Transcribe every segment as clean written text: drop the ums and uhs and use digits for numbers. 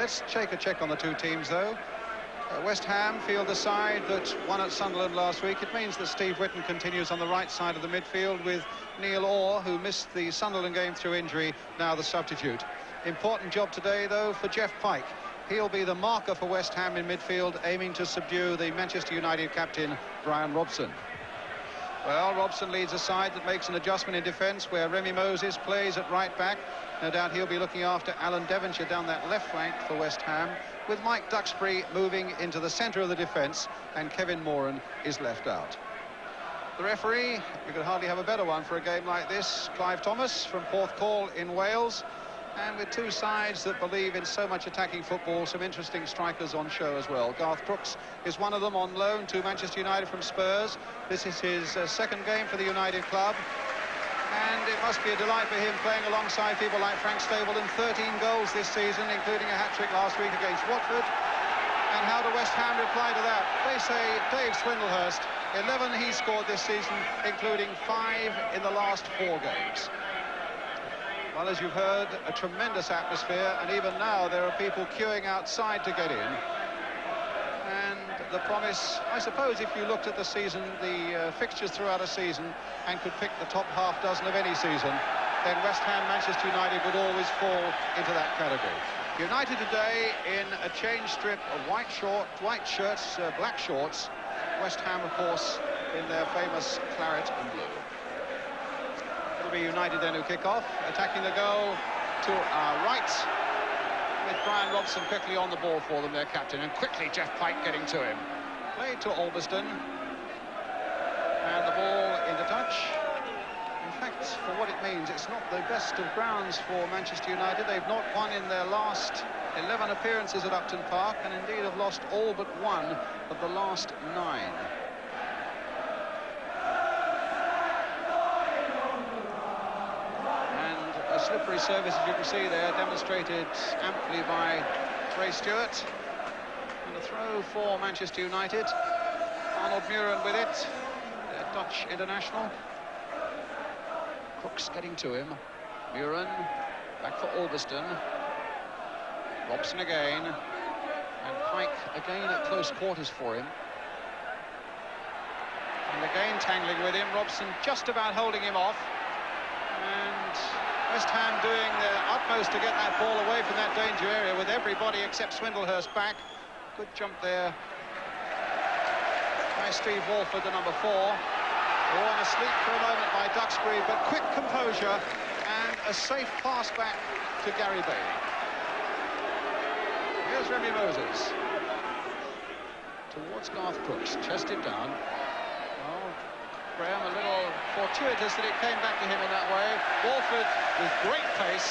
Let's take a check on the two teams, though. West Ham field the side that won at Sunderland last week. It means that Steve Whitten continues on the right side of the midfield with Neil Orr, who missed the Sunderland game through injury, now the substitute. Important job today, though, for Jeff Pike. He'll be the marker for West Ham in midfield, aiming to subdue the Manchester United captain, Brian Robson. Well, Robson leads a side that makes an adjustment in defence, where Remy Moses plays at right back. No doubt he'll be looking after Alan Devonshire down that left flank for West Ham, with Mike Duxbury moving into the centre of the defence, and Kevin Moran is left out. The referee, you could hardly have a better one for a game like this, Clive Thomas from Porthcawl in Wales. And with two sides that believe in so much attacking football, some interesting strikers on show as well. Garth Brooks is one of them, on loan to Manchester United from Spurs. This is his second game for the United club. And it must be a delight for him playing alongside people like Frank Stapleton. 13 goals this season, including a hat-trick last week against Watford. And how do West Ham reply to that? They say Dave Swindlehurst, 11 he scored this season, including 5 in the last 4 games. Well, as you've heard, a tremendous atmosphere, and even now there are people queuing outside to get in. And the promise, I suppose, if you looked at the season, the fixtures throughout a season, and could pick the top half dozen of any season, then West Ham, Manchester United would always fall into that category. United today in a change strip of white shirts, black shorts. West Ham, of course, in their famous claret and blue. It'll be United then who kick off, attacking the goal to our right, with Brian Robson quickly on the ball for them, their captain, and quickly Jeff Pike getting to him. Played to Albiston, and the ball into touch. In fact, for what it means, it's not the best of grounds for Manchester United. They've not won in their last 11 appearances at Upton Park, and indeed have lost all but 1 of the last 9. A slippery service, as you can see there, demonstrated amply by Ray Stewart. And a throw for Manchester United. Arnold Muren with it, their Dutch international. Crooks getting to him. Muren back for Albiston. Robson again. And Pike again at close quarters for him. And again tangling with him. Robson just about holding him off. And West Ham doing their utmost to get that ball away from that danger area, with everybody except Swindlehurst back. Good jump there by Steve Walford, the number 4. On asleep for a moment by Duxbury, but quick composure and a safe pass back to Gary Bailey. Here's Remy Moses towards Garth Brooks, chested down. Graham, a little fortuitous that it came back to him in that way. Walford with great pace.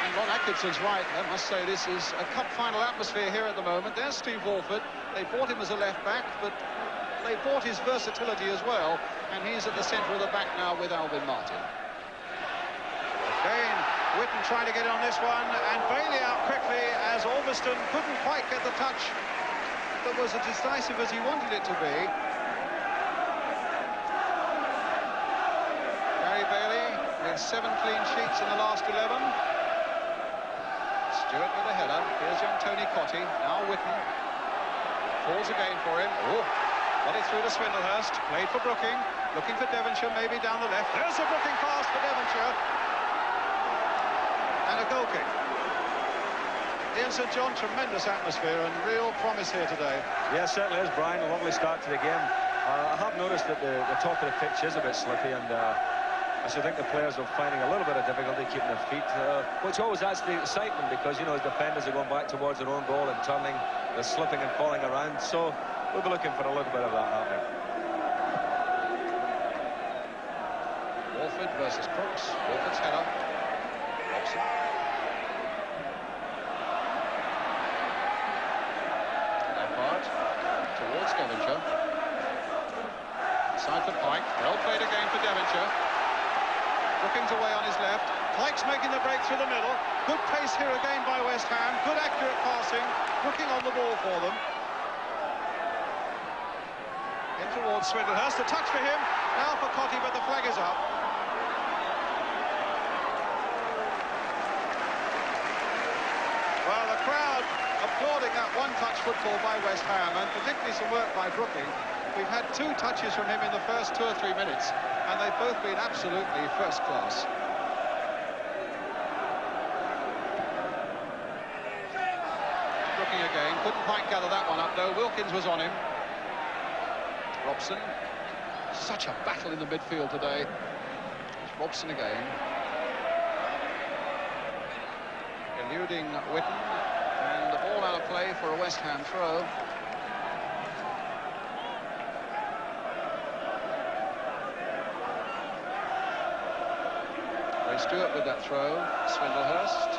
And Ron Atkinson's right. I must say this is a cup final atmosphere here at the moment. There's Steve Walford. They bought him as a left back, but they bought his versatility as well. And he's at the centre of the back now with Alvin Martin. Again, Whitten trying to get on this one, and Bailey out quickly as Albiston couldn't quite get the touch that was as decisive as he wanted it to be. Gary Bailey with 7 clean sheets in the last 11. Stewart with a header. Here's young Tony Cottee. Now Whitten falls again for him. Oh, got it through to Swindlehurst. Played for Brooking. Looking for Devonshire, maybe down the left. There's a Brooking pass for Devonshire. And a goal kick. Ian St John, tremendous atmosphere and real promise here today. Yeah, certainly is, Brian. A lovely start to the game. I have noticed that the top of the pitch is a bit slippy, and I should think the players are finding a little bit of difficulty keeping their feet, which always adds to the excitement, because, you know, as defenders are going back towards their own goal and turning, they're slipping and falling around. So we'll be looking for a little bit of that happening. Walford versus Crooks. Walford's header. Robson. Towards Devonshire. Side for Pike. Well played again for Devonshire. Brooking's away on his left. Pike's making the break through the middle. Good pace here again by West Ham. Good accurate passing. Brooking on the ball for them. In towards Swindlehurst. A touch for him. Now for Cottee, but the flag is up. crowd applauding that one-touch football by West Ham, and particularly some work by Brooking. We've had 2 touches from him in the first 2 or 3 minutes, and they've both been absolutely first class. Brooking again, couldn't quite gather that one up though. Wilkins was on him. Robson. Such a battle in the midfield today. It's Robson again. Eluding Whitten, and the ball out of play for a West Ham throw. Ray Stewart with that throw. Swindlehurst.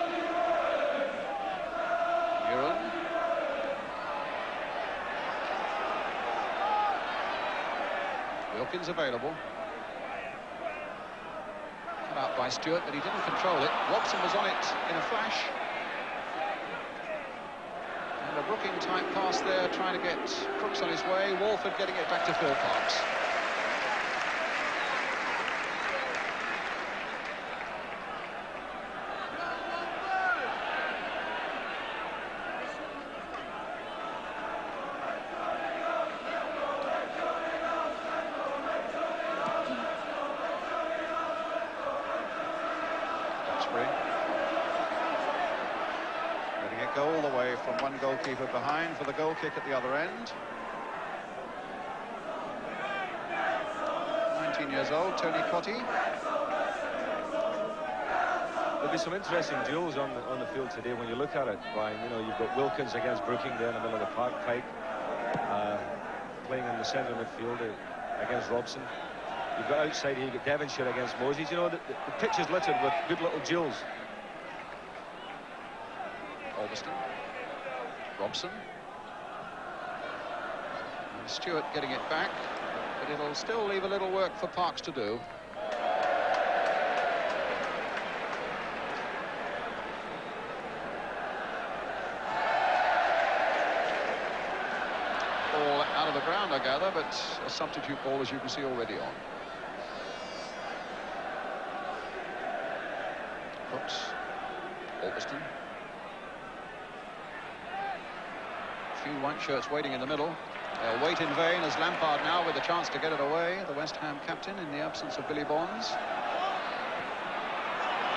Muren. Wilkins available. Cut out by Stewart, but he didn't control it. Robson was on it in a flash. And a Brooking-type pass there, trying to get Crooks on his way. Walford getting it back to Phil Parkes. Letting it go all the way from one goalkeeper behind for the goal kick at the other end. 19 years old, Tony Cottee. There'll be some interesting duels on the field today when you look at it, Brian. You know, you've got Wilkins against Brooking there in the middle of the park, Pike playing in the centre of midfield against Robson. You've got outside here, you've got Devonshire against Moses. You know, the pitch is littered with good little duels. Alveston. Robson. And Stewart getting it back, but it'll still leave a little work for Parkes to do. Ball out of the ground, I gather, but a substitute ball, as you can see, already on. Crooks. Alveston. Few white shirts waiting in the middle. They'll wait in vain as Lampard now with a chance to get it away, the West Ham captain in the absence of Billy Bonds.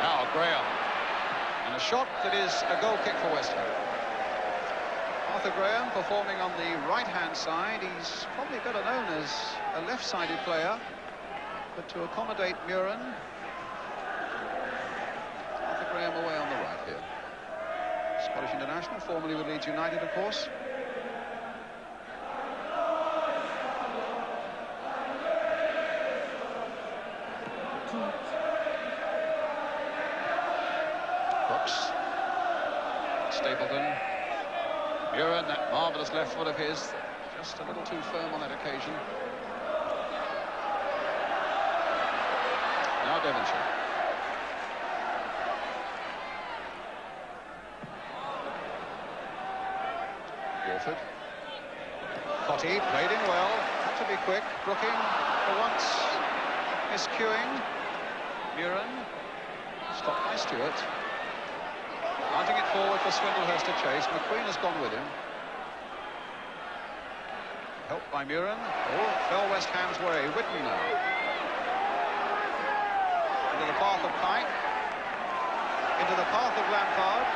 Now Graham, and a shot that is a goal kick for West Ham. Arthur Graham performing on the right-hand side. He's probably better known as a left-sided player, but to accommodate Muren, Arthur Graham away on the right here. Scottish international, formerly with Leeds United, of course. Crooks. Stapleton. Muren, that marvellous left foot of his, just a little too firm on that occasion. Now Devonshire. Walford. Cottee played in well, had to be quick. Brooking for once miscuing. Muren stopped by Stewart. Hunting it forward for Swindlehurst to chase. McQueen has gone with him. Helped by Muren. Oh, fell West Ham's way. Whitten now. Into the path of Pike. Into the path of Lampard.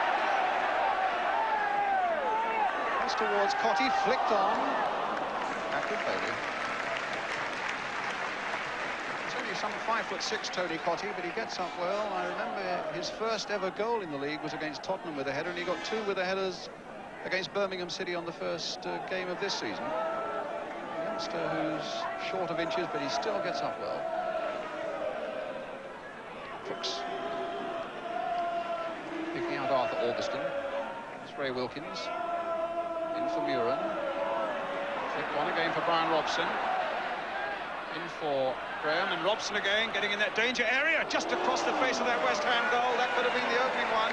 Pass towards Cottee. Flicked on. Back with Bailey. Some 5'6", Tony Cottee, but he gets up well. I remember his first ever goal in the league was against Tottenham with a header, and he got 2 with the headers against Birmingham City on the first game of this season. A youngster who's short of inches, but he still gets up well. Crooks. Picking out Arthur Alveston. It's Ray Wilkins. In for Muren. Flick one again for Brian Robson. In for Graham, and Robson again getting in that danger area just across the face of that West Ham goal. That could have been the opening one.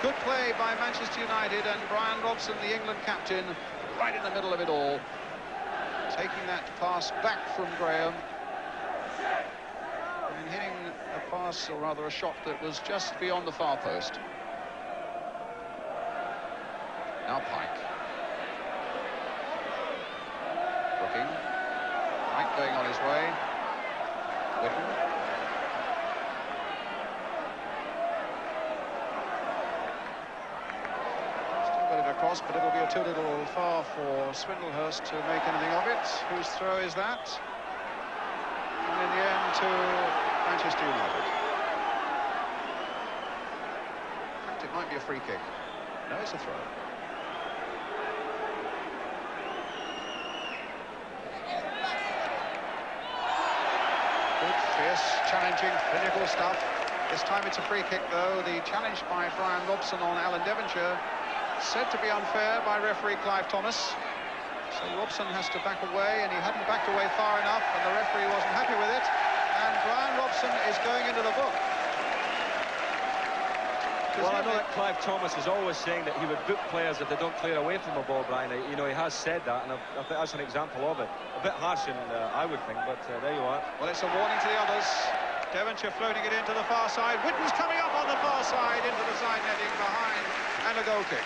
Good play by Manchester United, and Brian Robson, the England captain, right in the middle of it all, taking that pass back from Graham and hitting a pass, or rather a shot, that was just beyond the far post. Now Pike. Looking. Pike going on his way. Whitten. Still got it across, but it'll be too little far for Swindlehurst to make anything of it. Whose throw is that? And in the end to Manchester United. In fact, it might be a free kick. No, it's a throw. Good, fierce, challenging, clinical stuff. This time it's a free kick, though. The challenge by Brian Robson on Alan Devonshire, said to be unfair by referee Clive Thomas. So Robson has to back away, and he hadn't backed away far enough, and the referee wasn't happy with it. And Brian Robson is going into the book. Well, I know that Clive Thomas is always saying that he would book players if they don't clear away from the ball, Brian. You know, he has said that, and I think that's an example of it. A bit harsh, I would think, but there you are. Well, it's a warning to the others. Devonshire floating it into the far side. Whitten's coming up on the far side into the side netting behind, and a goal kick.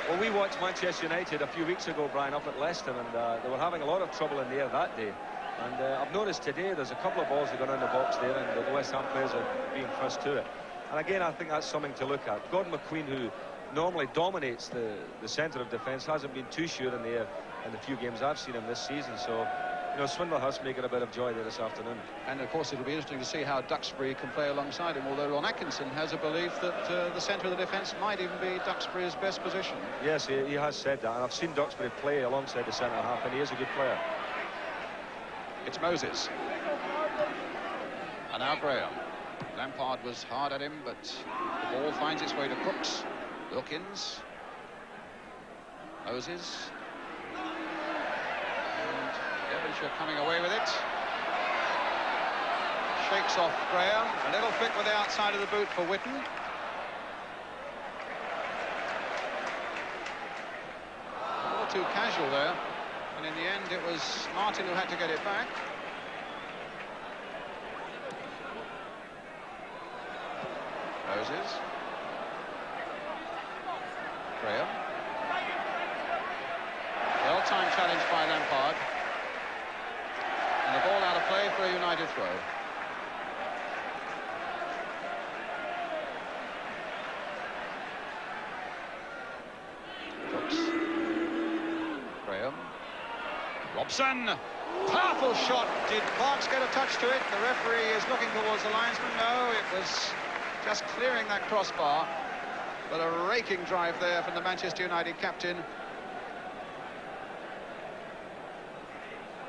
Well, we watched Manchester United a few weeks ago, Brian, up at Leicester, and they were having a lot of trouble in the air that day. And I've noticed today there's a couple of balls that go down the box there, and the West Ham players are being first to it. And again, I think that's something to look at. Gordon McQueen, who normally dominates the centre of defence, hasn't been too sure in the air in the few games I've seen him this season. So, you know, Swindlehurst making a bit of joy there this afternoon. And of course, it'll be interesting to see how Duxbury can play alongside him. Although Ron Atkinson has a belief that the centre of the defence might even be Duxbury's best position. Yes, he has said that. And I've seen Duxbury play alongside the centre half, and he is a good player. It's Moses. And now Graham. Lampard was hard at him, but the ball finds its way to Crooks. Wilkins. Moses. And Devonshire coming away with it. Shakes off Graham. A little flick with the outside of the boot for Whitten. A little too casual there. And in the end, it was Martin who had to get it back. Moses. Graham. Well-timed challenge by Lampard. And the ball out of play for a United throw. Brooks. Graham. Robson. Powerful shot. Did Parks get a touch to it? The referee is looking towards the linesman. No, it was just clearing that crossbar. But a raking drive there from the Manchester United captain.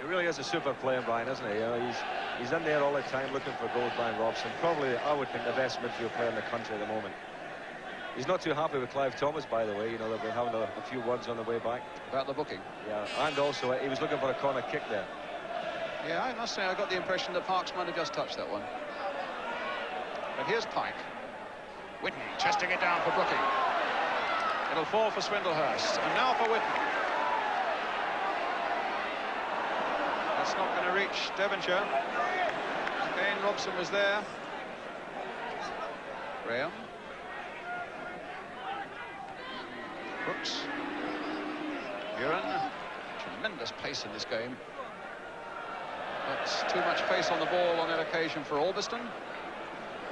He really is a super player, Brian, isn't he? You know, he's in there all the time looking for goals, Brian Robson. Probably, I would think, the best midfield player in the country at the moment. He's not too happy with Clive Thomas, by the way. You know, they've been having a few words on the way back. About the booking. Yeah, and also he was looking for a corner kick there. Yeah, I must say I got the impression that Parks might have just touched that one. But here's Pike. Whitten chesting it down for Brooking. It'll fall for Swindlehurst. And now for Whitten. That's not going to reach Devonshire. Again, Robson was there. Graham. Brooks. Buren. Tremendous pace in this game. But too much pace on the ball on that occasion for Albiston,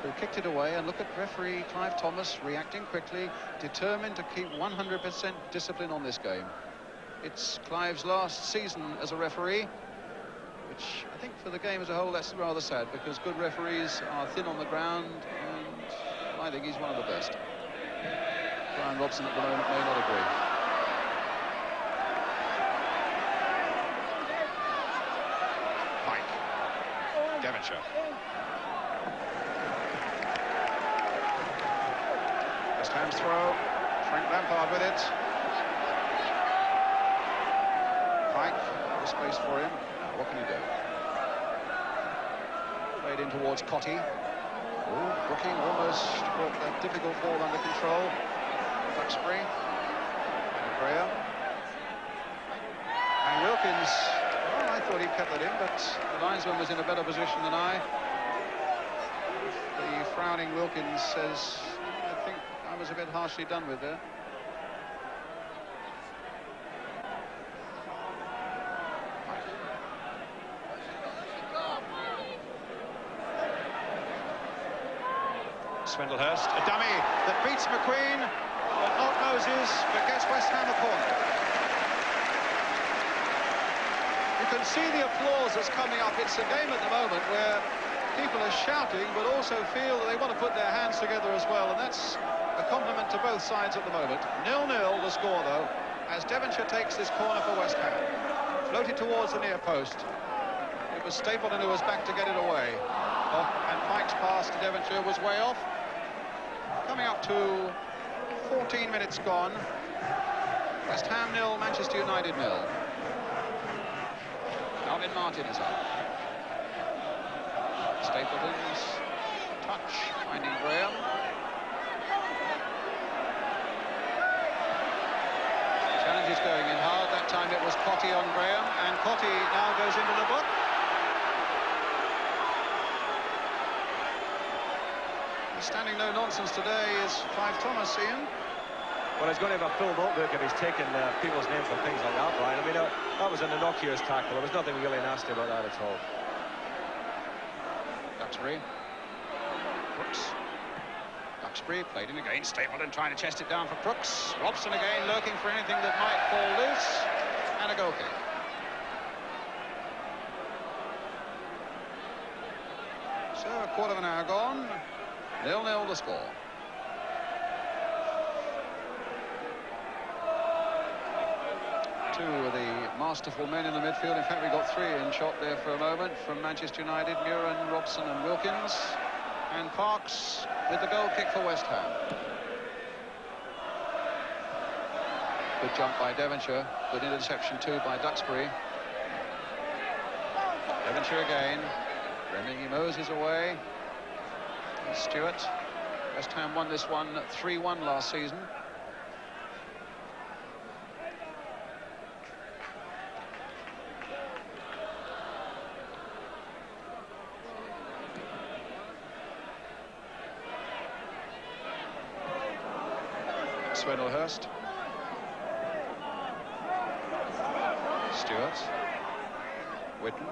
who kicked it away. And look at referee Clive Thomas reacting quickly, determined to keep 100% discipline on this game. It's Clive's last season as a referee, which I think for the game as a whole, that's rather sad, because good referees are thin on the ground, and I think he's one of the best. Brian Robson at the moment may not agree. Pike. Devonshire. West Ham's throw. Frank Lampard with it. Pike. No space for him. Now, what can he do? Played in towards Cotty. Brooking almost brought that difficult ball under control. Duxbury. And Graham. And Wilkins. Well, I thought he'd cut that in, but the linesman was in a better position than I. The frowning Wilkins says, I think I was a bit harshly done with there. Swindlehurst, a dummy that beats McQueen, but not Moses, but gets West Ham a corner. You can see the applause that's coming up. It's a game at the moment where people are shouting, but also feel that they want to put their hands together as well, and that's a compliment to both sides at the moment. 0-0 the score, though, as Devonshire takes this corner for West Ham. Floated towards the near post. It was Stapleton who was back to get it away. Oh, and Pike's pass to Devonshire was way off. Coming up to 14 minutes gone. West Ham 0, Manchester United 0. Alvin Martin is up. Stapleton's touch, finding Graham. Challenge is going in hard. That time it was Cotty on Graham, and Cotty now goes into the book. Standing no nonsense today is Clive Thomas, Ian. Well, he's going to have a full notebook if he's taken people's names for things like that, Brian. I mean, that was an innocuous tackle. There was nothing really nasty about that at all. Duxbury. Crooks. Duxbury played in again. Stapleton trying to chest it down for Crooks. Robson again lurking for anything that might fall loose. And a goal kick. So, a quarter of an hour gone. 0-0 the score. Two of the masterful men in the midfield. In fact, we got three in shot there for a moment from Manchester United. Muren, Robson and Wilkins. And Parks with the goal kick for West Ham. Good jump by Devonshire. Good interception too by Duxbury. Devonshire again. Remy Moses away. Stewart. West Ham won this one 3-1 last season. Swindlehurst. Stewart. Whitten.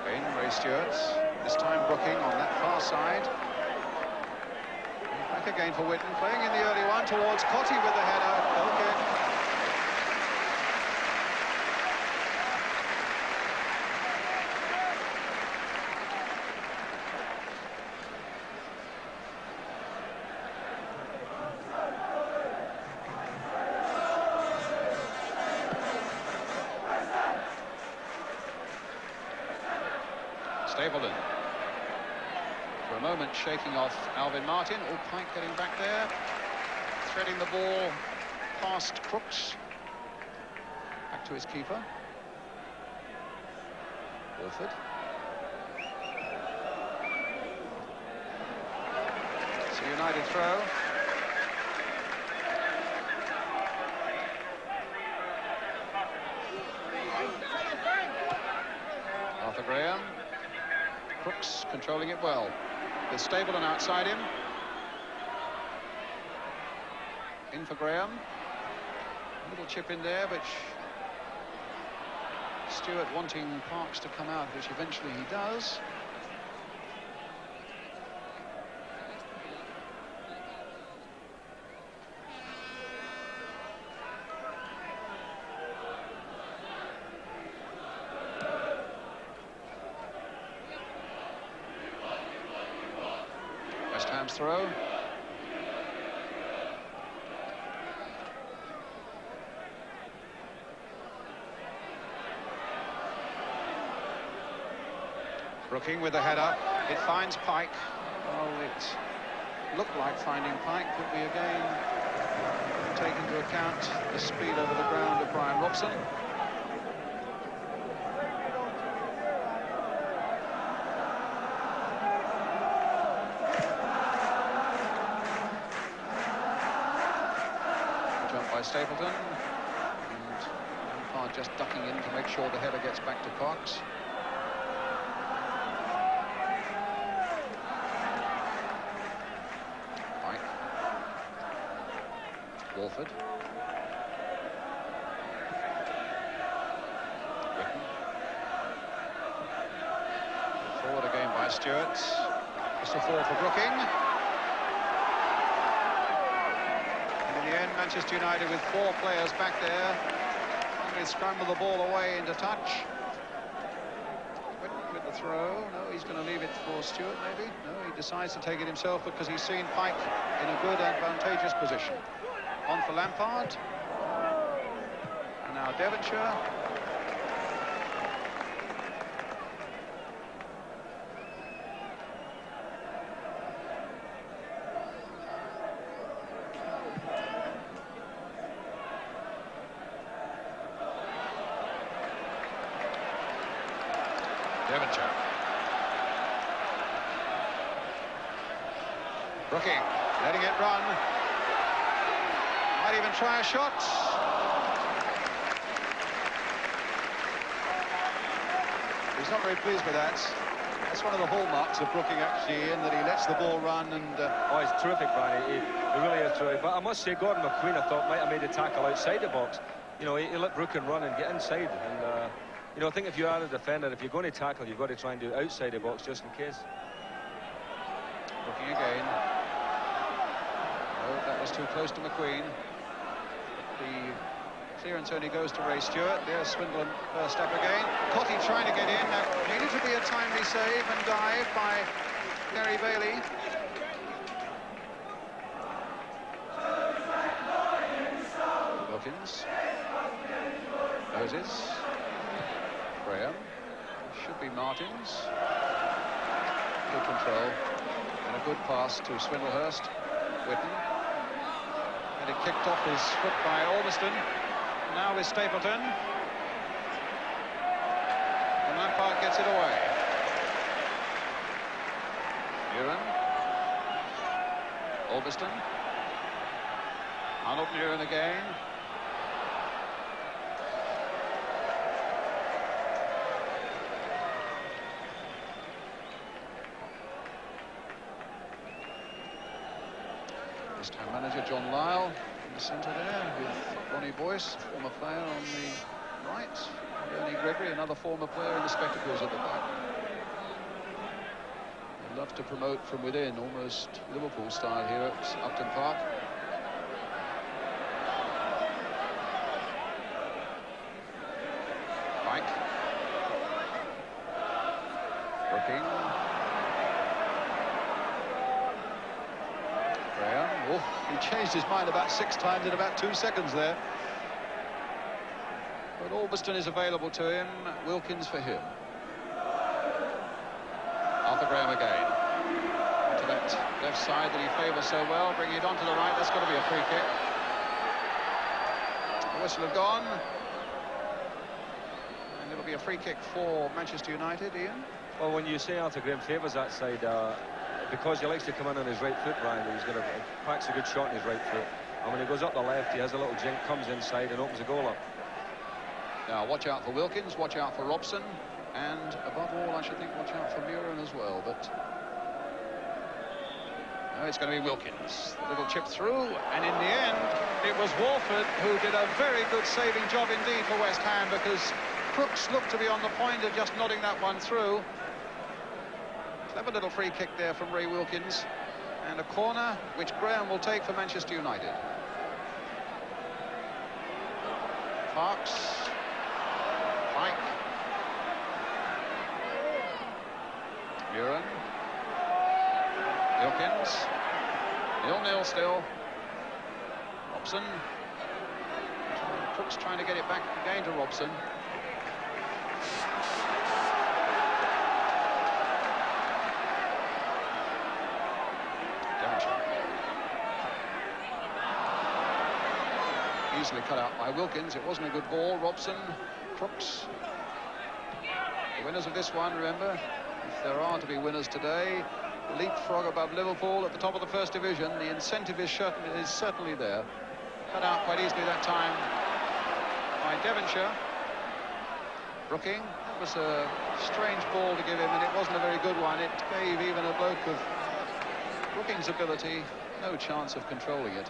Again, Ray Stewart. This time Brooking on that far side. Back again for Whitten, playing in the early one towards Cotty with the header. Goal kick. Stapleton. For a moment shaking off Alvin Martin. Oh, Pike getting back there. Threading the ball past Crooks. Back to his keeper. Wilford. It's a United throw. Arthur Graham. Crooks controlling it well. With Stapleton outside him. In for Graham. A little chip in there, but Stewart wanting Parks to come out, which eventually he does. West Ham's throw. Brooking with the header. It finds Pike. Oh, it looked like finding Pike, but we again take into account the speed over the ground of Brian Robson. Jump by Stapleton. And Lampard just ducking in to make sure the header gets back to Parks. Walford. Whitten. Forward again by Stewart. Just a fall for Brooking. And in the end, Manchester United with 4 players back there. They scramble the ball away into touch. Whitten with the throw. No, he's going to leave it for Stewart, maybe. No, he decides to take it himself because he's seen Pike in a good, advantageous position. On for Lampard. And now Devonshire. Devonshire. Brooking, letting it run. Might even try a shot. He's not very pleased with that. That's one of the hallmarks of Brooking, actually, in that he lets the ball run and... Oh, he's terrific, Barney. He really is terrific. But I must say, Gordon McQueen, I thought, might have made a tackle outside the box. You know, he let Brooking run and get inside. And, you know, I think if you are a defender, if you're going to tackle, you've got to try and do it outside the box just in case. Brooking again. Oh, that was too close to McQueen. The clearance only goes to Ray Stewart. There's Swindle first step again. Cotty trying to get in. That needed to be a timely save and dive by Gary Bailey. Wilkins. Moses. Graham. Should be Martins. Good control. And a good pass to Swindlehurst. Whitten. And it kicked off his foot by Alveston. Now with Stapleton. And Lampard gets it away. Muren. Alveston. Arnold Muren again. West Ham manager John Lyle in the centre there with Ronnie Boyce, former player, on the right. Ernie Gregory, another former player, in the spectacles at the back. They love to promote from within, almost Liverpool style here at Upton Park. Mike. Brooking. Oh, he changed his mind about 6 times in about 2 seconds there. But Alveston is available to him. Wilkins for him. Arthur Graham again. To that left side that he favours so well. Bringing it onto the right. That's got to be a free kick. The whistle have gone. And it'll be a free kick for Manchester United, Ian. Well, when you say Arthur Graham favours that side, because he likes to come in on his right foot, Brian, he's got packs a good shot on his right foot. And when he goes up the left, he has a little jink, comes inside and opens the goal up. Now, watch out for Wilkins, watch out for Robson, and above all, I should think, watch out for Muren as well. But no, it's going to be Wilkins. The little chip through, and in the end, it was Walford who did a very good saving job indeed for West Ham, because Crooks looked to be on the point of just nodding that one through. Clever little free kick there from Ray Wilkins, and a corner which Graham will take for Manchester United. Parks. Pike. Muren. Wilkins. 0-0 still. Robson. Crooks trying to get it back again to Robson. Easily cut out by Wilkins. It wasn't a good ball. Robson, Crooks. The winners of this one, remember, if there are to be winners today, leapfrog above Liverpool at the top of the First Division. The incentive is certainly there. Cut out quite easily that time by Devonshire. Brooking. That was a strange ball to give him, and it wasn't a very good one. It gave even a bloke of Brooking's ability no chance of controlling it.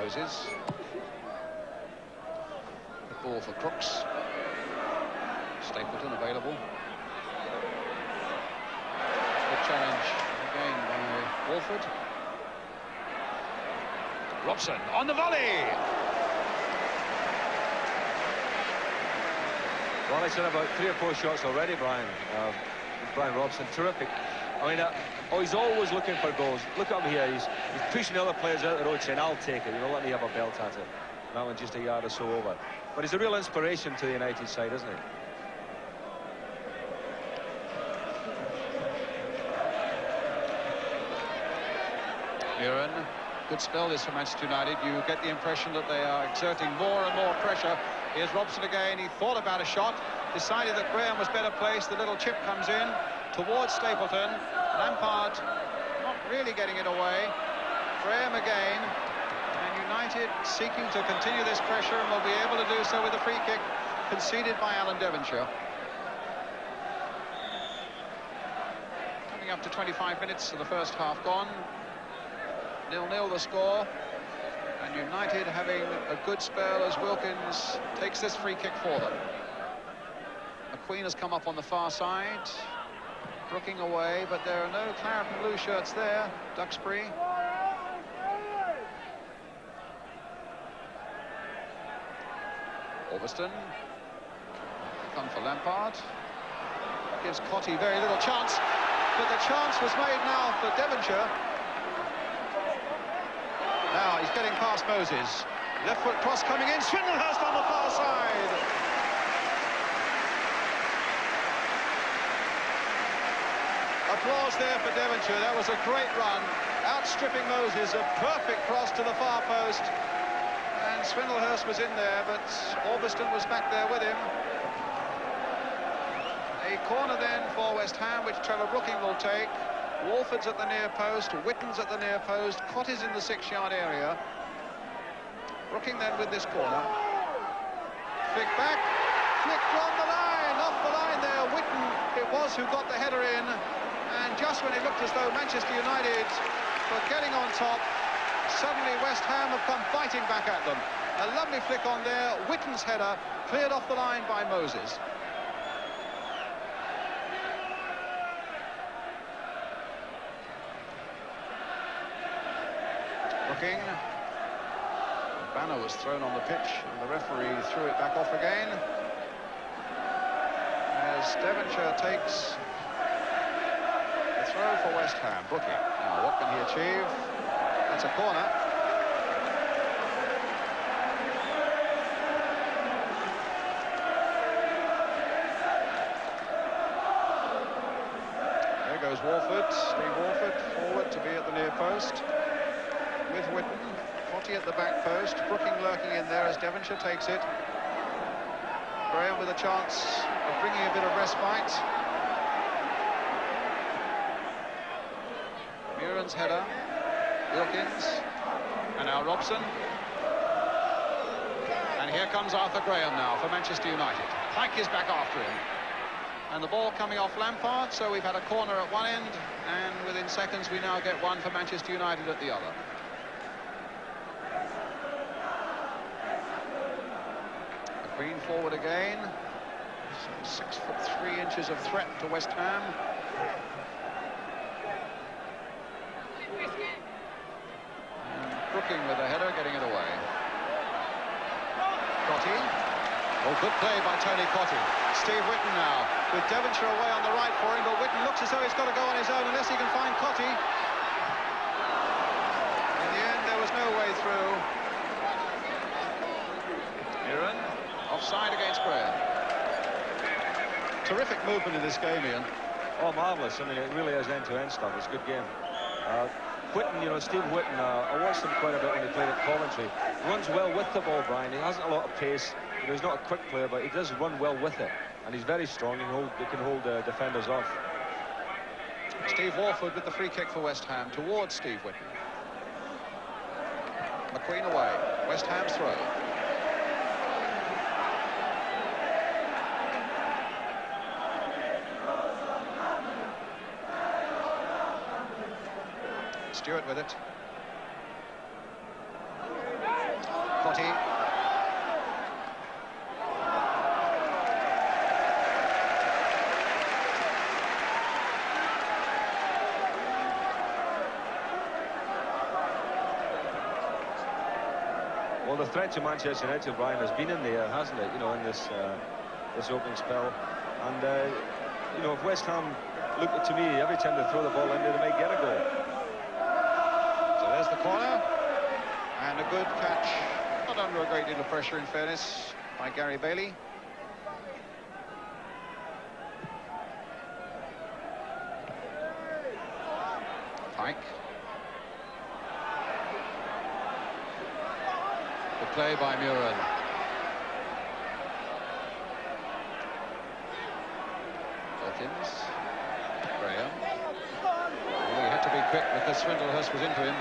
Moses. The ball for Crooks. Stapleton available. Good challenge again by Walford. Robson on the volley. Well, he's done about 3 or 4 shots already, Brian. Brian Robson, terrific. I mean, he's always looking for goals. Look at him here. He's pushing the other players out the road, saying, "I'll take it. You know, let me have a belt at it." And that one's just a yard or so over. But he's a real inspiration to the United side, isn't he? Muren, good spell this for Manchester United. You get the impression that they are exerting more and more pressure. Here's Robson again. He thought about a shot, decided that Graham was better placed. The little chip comes in towards Stapleton. Lampard not really getting it away. Graham again. And United seeking to continue this pressure and will be able to do so with a free kick conceded by Alan Devonshire. Coming up to 25 minutes of the first half gone. 0-0 the score, and United having a good spell as Wilkins takes this free kick for them. McQueen has come up on the far side, brooking away, but there are no claret and blue shirts there. Duxbury. Orbiston. Come for Lampard. Gives Cotty very little chance, but the chance was made now for Devonshire. Now he's getting past Moses. Left foot cross coming in. Swindlehurst on the far side. Applause there for Devonshire. That was a great run. Outstripping Moses. A perfect cross to the far post. And Swindlehurst was in there, but Orbiston was back there with him. A corner then for West Ham, which Trevor Brooking will take. Walford's at the near post, Whitten's at the near post, Cotty's in the 6-yard area. Brooking then with this corner. Flick back, flicked on the line, off the line there. Whitten, it was who got the header in. And just when it looked as though Manchester United were getting on top, suddenly West Ham have come fighting back at them. A lovely flick on there, Whitten's header cleared off the line by Moses. Brooking. The banner was thrown on the pitch and the referee threw it back off again. As Devonshire takes the throw for West Ham. Brooking. Now what can he achieve? That's a corner. There goes Walford. Steve Walford forward to be at the near post. With Whitten, Cotty at the back post, Brooking lurking in there as Devonshire takes it. Graham with a chance of bringing a bit of respite. Muren's header, Wilkins, and now Robson. And here comes Arthur Graham now for Manchester United. Pike is back after him. And the ball coming off Lampard, so we've had a corner at one end, and within seconds we now get one for Manchester United at the other. McQueen forward again. 6'3" of threat to West Ham. And Brooking with the header, getting it away. Cotty. Oh, good play by Tony Cotty. Steve Whitten now, with Devonshire away on the right for him, but Whitten looks as though he's got to go on his own unless he can find Cotty. In the end, there was no way through. Muren, offside against Graham. Terrific movement in this game, Ian. Oh, marvellous. I mean, it really is end-to-end stuff. It's a good game. Whitten, you know, Steve Whitten, I watched him quite a bit when he played at Coventry. Runs well with the ball, Brian. He hasn't a lot of pace. You know, he's not a quick player, but he does run well with it. And he's very strong. He can hold defenders off. Steve Walford with the free kick for West Ham towards Steve Whitten. McQueen away. West Ham's throw. Stewart with it. Well, the threat to Manchester United, Brian, has been in the air, hasn't it? You know, in this opening spell. And you know, if West Ham look to me every time they throw the ball in, they might get a goal. So there's the corner, and a good catch, not under a great deal of pressure, in fairness, by Gary Bailey. Pike. Good play by Muren. Wilkins. Graham. Well, he had to be quick because Swindlehurst was into him.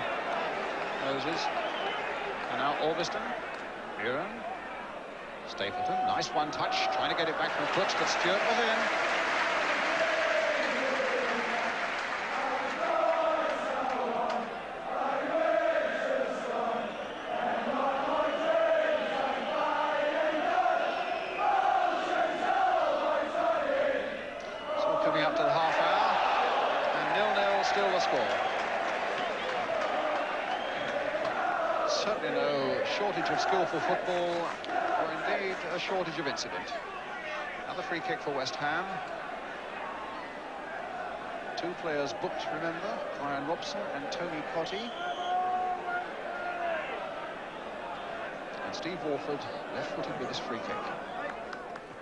Moses. And now Albiston. Muren. Stapleton. Nice one touch. Trying to get it back from Crooks, but Stewart was in. Coming up to the half hour, and 0-0 still the score. Certainly no shortage of skillful football, or indeed a shortage of incident. Another free kick for West Ham. Two players booked, remember, Brian Robson and Tony Cotty. And Steve Warford left-footed with his free kick.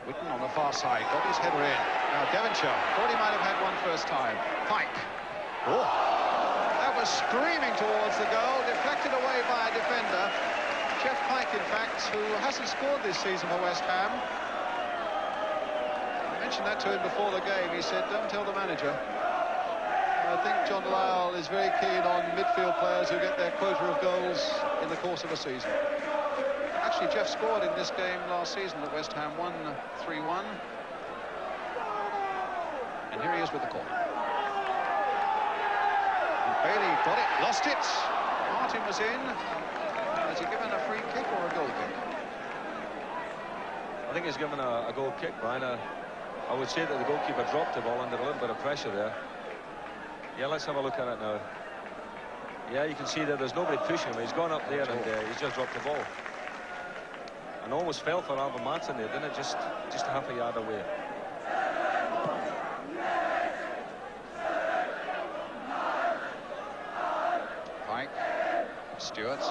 Whitten on the far side, got his header in. Now Devonshire, thought he might have had one first time. Pike. Oh, that was screaming towards the goal, deflected away by a defender. Jeff Pike, in fact, who hasn't scored this season for West Ham. I mentioned that to him before the game. He said, don't tell the manager. I think John Lyall is very keen on midfield players who get their quota of goals in the course of a season. Actually, Jeff scored in this game last season that West Ham won 3-1. And here he is with the corner. And Bailey got it, lost it. Martin was in. Has he given a free kick or a goal kick? I think he's given a goal kick, Brian. I would say that the goalkeeper dropped the ball under a little bit of pressure there. Yeah, let's have a look at it now. Yeah, you can see that there's nobody pushing him. He's gone up there and he's just dropped the ball. And almost fell for Alvin Martin there, didn't it? Just a half a yard away. Pike. Stewart.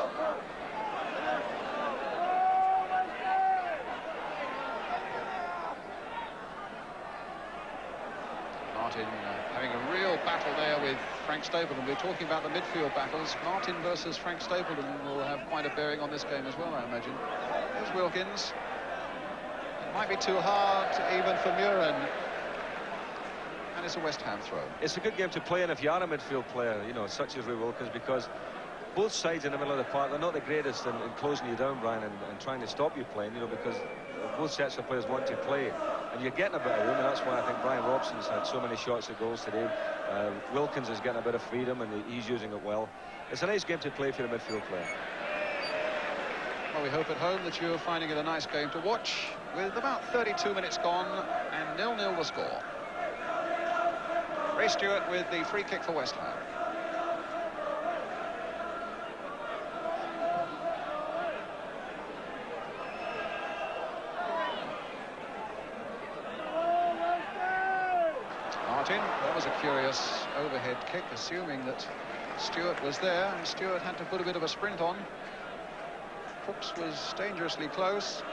Martin having a real battle there with Frank Stapleton. We're talking about the midfield battles. Martin versus Frank Stapleton will have quite a bearing on this game as well, I imagine. There's Wilkins. It might be too hard even for Muren. And it's a West Ham throw. It's a good game to play in if you are a midfield player, you know, such as Ray Wilkins, because both sides in the middle of the park, they're not the greatest in closing you down, Brian, and trying to stop you playing, you know, because both sets of players want to play. And you're getting a bit of room, and that's why I think Brian Robson's had so many shots at goals today. Wilkins is getting a bit of freedom, and he's using it well. It's a nice game to play if you're a midfield player. Well, we hope at home that you're finding it a nice game to watch, with about 32 minutes gone, and 0-0 the score. Ray Stewart with the free kick for West Ham. Martin, that was a curious overhead kick, assuming that Stewart was there, and Stewart had to put a bit of a sprint on. Crooks was dangerously close.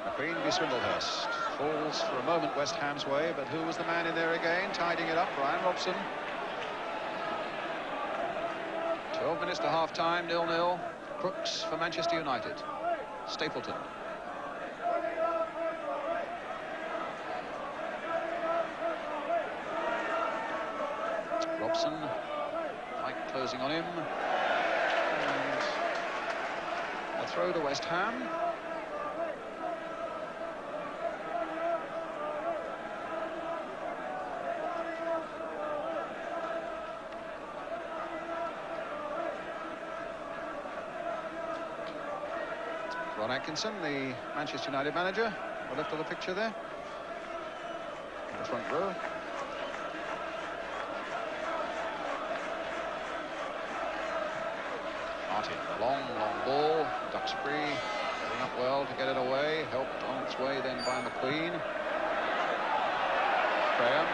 McQueen v Swindlehurst. Falls for a moment West Ham's way, but who was the man in there again, tidying it up? Brian Robson. 12 minutes to half-time, 0-0. Crooks for Manchester United. Stapleton. Robson. Pike closing on him. And a throw to West Ham. Ron Atkinson, the Manchester United manager, on the left of the picture there, in the front row. Martin, a long ball. Duxbury getting up well to get it away. Helped on its way then by McQueen. Graham.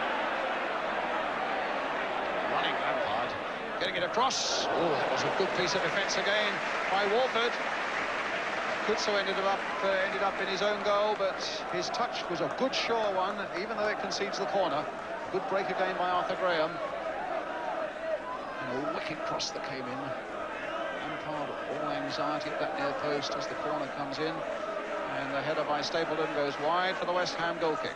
Running Lampard. Getting it across. Oh, that was a good piece of defence again by Walford. Kutso ended up in his own goal, but his touch was a good sure one, even though it concedes the corner. Good break again by Arthur Graham. And a wicked cross that came in. Lampard, all anxiety at that near post as the corner comes in. And the header by Stapleton goes wide for the West Ham goal kick.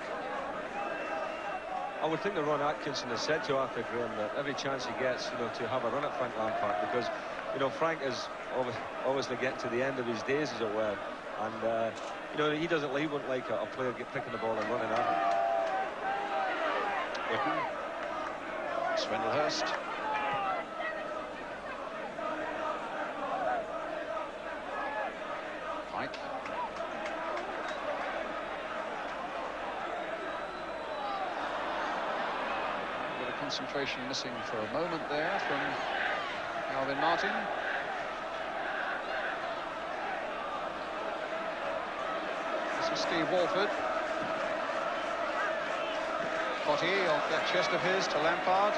I would think that Ron Atkinson has said to Arthur Graham that every chance he gets, to have a run at Frank Lampard, because, Frank is obviously getting to the end of his days, as it were, and he wouldn't like a player picking the ball and running at him. Whitten, Swindlehurst. Pike. Concentration missing for a moment there from Alvin Martin. This is Steve Walford. Potty off that chest of his to Lampard.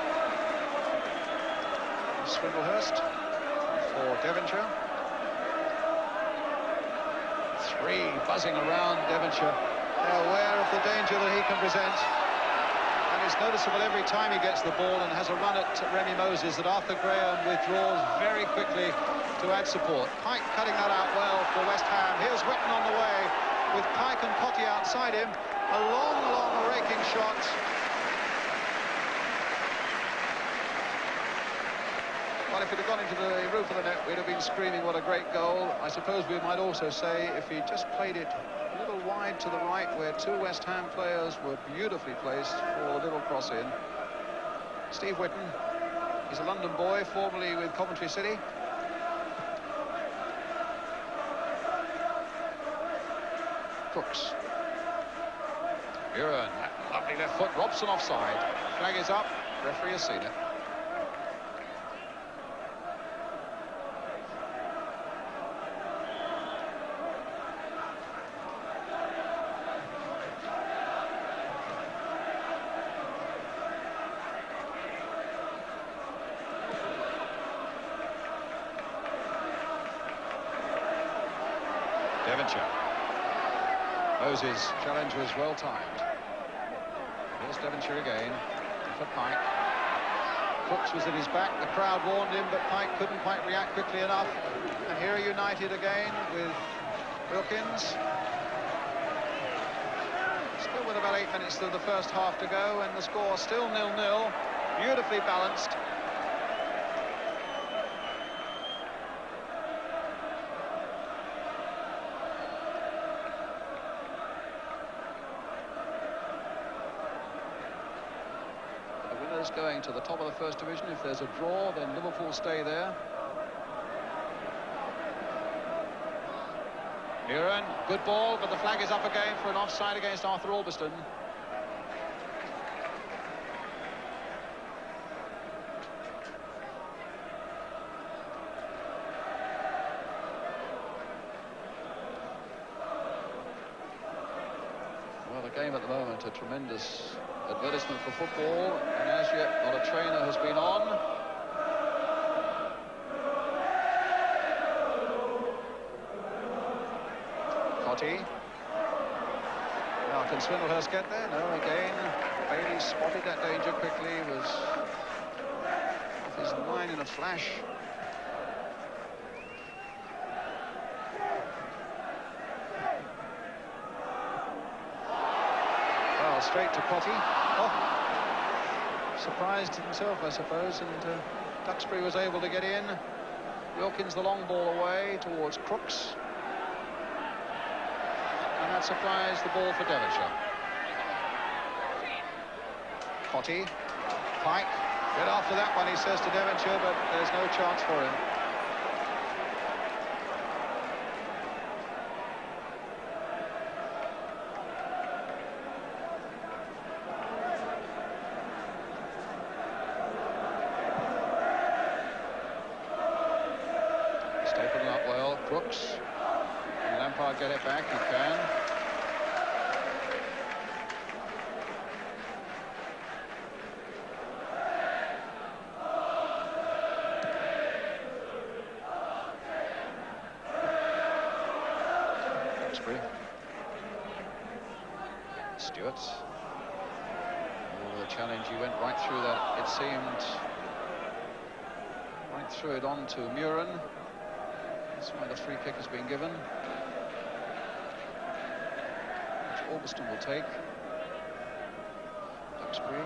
Swindlehurst for Devonshire. Three buzzing around Devonshire. They're aware of the danger that he can present. It's noticeable every time he gets the ball and has a run at Remy Moses that Arthur Graham withdraws very quickly to add support. Pike cutting that out well for West Ham. Here's Whitten on the way with Pike and Potty outside him. A long raking shot. Well, if it had gone into the roof of the net, we'd have been screaming what a great goal. I suppose we might also say if he just played it wide to the right, where two West Ham players were beautifully placed for a little cross in. Steve Whitten, he's a London boy, formerly with Coventry City. Crooks. Muren, that lovely left foot, Robson offside. Flag is up, referee has seen it. Devonshire. Moses' challenge was well timed. Here's Devonshire again for Pike. Crooks was at his back. The crowd warned him, but Pike couldn't quite react quickly enough. And here are United again with Wilkins. Still with about 8 minutes of the first half to go, and the score still 0-0. Beautifully balanced. Going to the top of the first division. If there's a draw, then Liverpool stay there. Muren, good ball, but the flag is up again for an offside against Arthur Albiston. Well, the game at the moment, a tremendous advertisement for football, and as yet not a trainer has been on. Cotty. Now can Swindlehurst get there? No, again Bailey spotted that danger quickly, was off his line in a flash. Straight to Potty. Oh, surprised himself, I suppose, and Duxbury was able to get in. Wilkins the long ball away towards Crooks, and that surprised the ball for Devonshire. Potty, Pike, get after that one, he says to Devonshire, but there's no chance for him. Brooks. Can Lampard get it back? He can. Stewart. Oh, the challenge, he went right through that, it seemed. Right through it on to Murin. That's why the free kick has been given, which Augustin will take. Duxbury.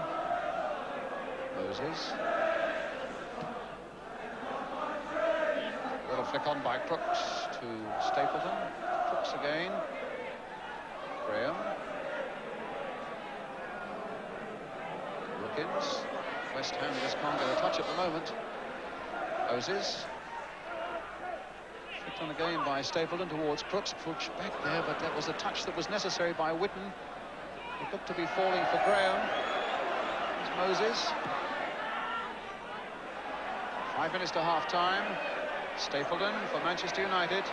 Moses. Got a flick on by Crooks to Stapleton. Crooks again. Graham. Wilkins. West Ham just can't get a touch at the moment. Moses. Flicked on again by Stapleton towards Crooks. Crooks back there, but that was a touch that was necessary by Whitten. It looked to be falling for Graham. It's Moses. 5 minutes to half-time. Stapleton for Manchester United.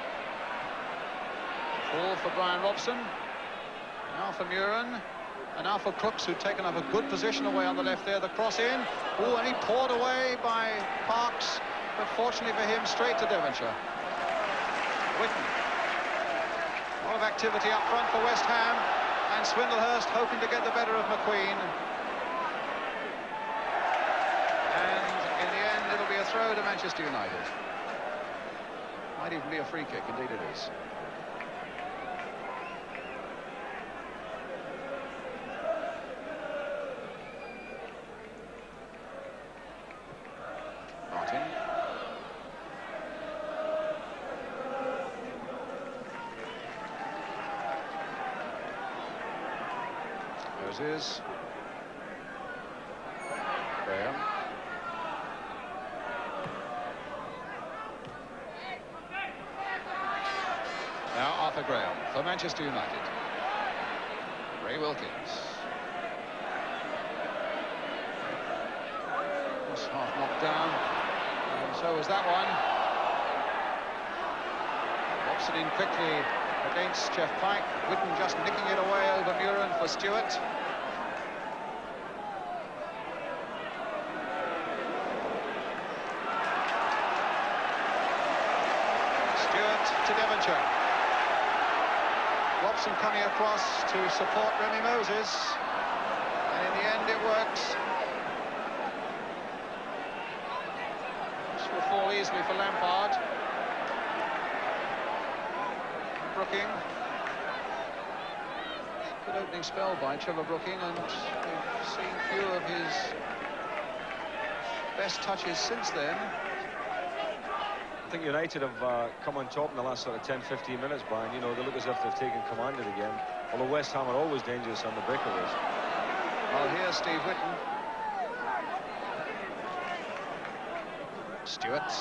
Ball for Brian Robson. Now for Murin. And now for Crooks, who'd taken up a good position away on the left there. The cross in. Oh, and he poured away by Parks. But fortunately for him, straight to Devonshire. Whitten. A lot of activity up front for West Ham. And Swindlehurst hoping to get the better of McQueen. And in the end, it'll be a throw to Manchester United. Might even be a free kick, indeed it is. Martin. Moses. Graham. Now Arthur Graham for Manchester United. Ray Wilkins. Was half knocked down, and so was that one. Robson in quickly against Jeff Pike. Whitten just nicking it away over Murin for Stewart. Stewart to Devonshire. Robson coming across to support Remy Moses, and in the end it works. This will fall easily for Lampard. Brooking. Good opening spell by Trevor Brooking, and we've seen few of his best touches since then. I think United have come on top in the last sort of 10-15 minutes, Brian. You know, they look as if they've taken command of the game, although West Ham are always dangerous on the breakaways. Well, here's Steve Whitten. Stewart.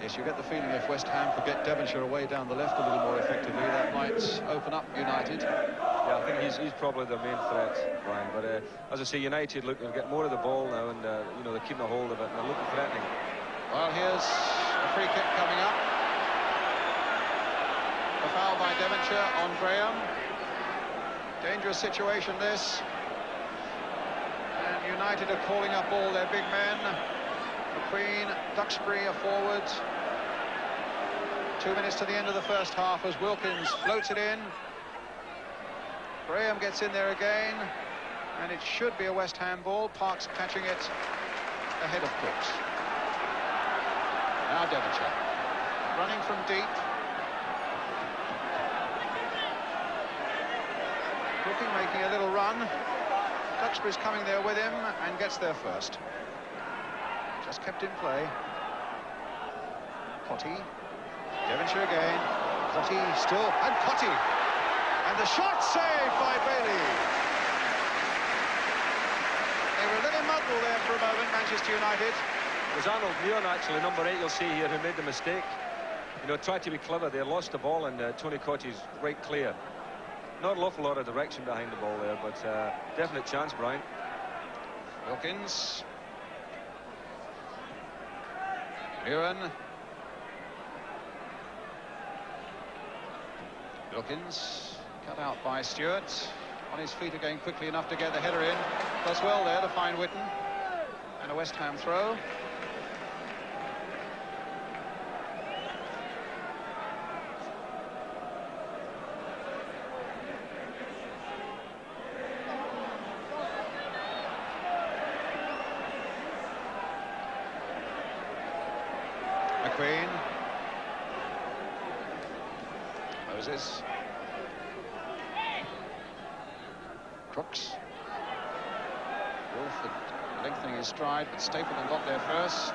Yes, you get the feeling if West Ham could get Devonshire away down the left a little more effectively, that might open up United. Yeah, I think he's probably their main threat, Brian. But as I say, United look to get more of the ball now, and you know, they're keeping a hold of it and they're looking threatening. Well, here's a free kick coming up. A foul by Devonshire on Graham. Dangerous situation this. And United are calling up all their big men. McQueen, Duxbury are forward. 2 minutes to the end of the first half as Wilkins floats it in. Graham gets in there again, and it should be a West Ham ball. Parks catching it ahead of Crooks. Now Devonshire running from deep. Brooking making a little run. Duxbury's coming there with him and gets there first. Just kept in play. Cotty. Devonshire again. Cotty still, and Cotty. And the shot saved by Bailey. They were a little muddled there for a moment, Manchester United. It was Arnold Muir, actually, number 8, you'll see here, who made the mistake. You know, tried to be clever. They lost the ball, and Tony Cotty's right clear. Not an awful lot of direction behind the ball there, but definite chance, Brian. Wilkins. Muren. Wilkins, cut out by Stewart. On his feet again, quickly enough to get the header in. Does well there to find Whitten. And a West Ham throw. McQueen. Moses. Crooks. Wolford lengthening his stride, but Stapleton got there first.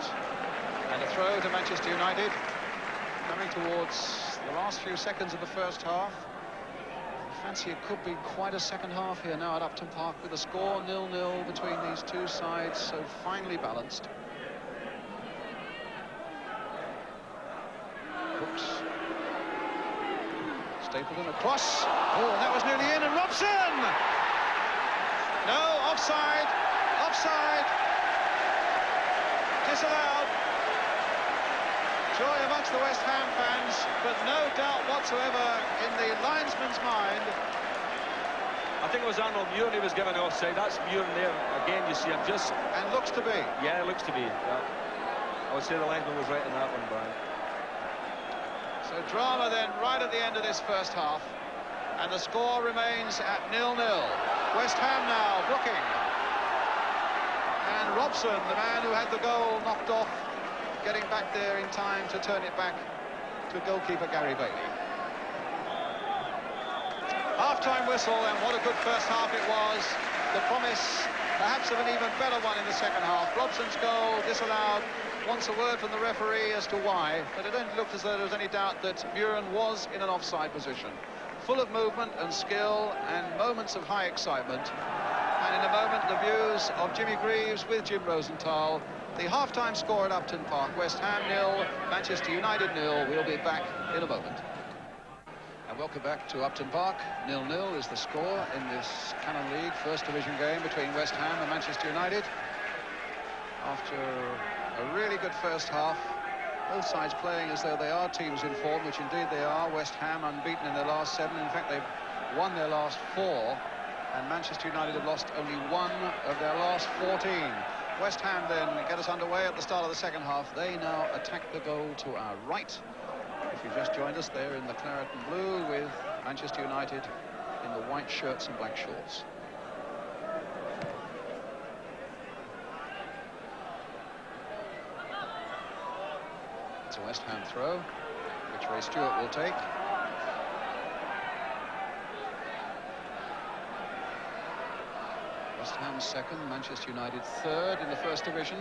And a throw to Manchester United. Coming towards the last few seconds of the first half. I fancy it could be quite a second half here now at Upton Park, with a score 0-0 between these two sides, so finely balanced. Crooks. Stapleton across. Oh, and that was nearly in, and Robson! No, offside, offside, disallowed. Joy amongst the West Ham fans, but no doubt whatsoever in the linesman's mind. I think it was Arnold Muren he was given offside. That's Muren there. Again, you see him just... And looks to be. Yeah, it looks to be. Yeah. I would say the linesman was right in that one, Brian. So drama then right at the end of this first half. And the score remains at 0-0. West Ham now blocking. And Robson, the man who had the goal knocked off, getting back there in time to turn it back to goalkeeper Gary Bailey. Half-time whistle, and what a good first half it was. The promise, perhaps, of an even better one in the second half. Robson's goal disallowed. Wants a word from the referee as to why, but it didn't look as though there was any doubt that Muren was in an offside position. Full of movement and skill and moments of high excitement. And in a moment, the views of Jimmy Greaves with Jim Rosenthal. The half-time score at Upton Park, West Ham 0, Manchester United 0. We'll be back in a moment. And welcome back to Upton Park. 0-0 is the score in this Cannon League First Division game between West Ham and Manchester United. After a really good first half, both sides playing as though they are teams in form, which indeed they are. West Ham unbeaten in their last 7. In fact, they've won their last 4, and Manchester United have lost only 1 of their last 14. West Ham then get us underway at the start of the second half. They now attack the goal to our right. If you've just joined us, they're in the claret and blue, with Manchester United in the white shirts and black shorts. It's a West Ham throw, which Ray Stewart will take. West Ham second, Manchester United third in the First Division.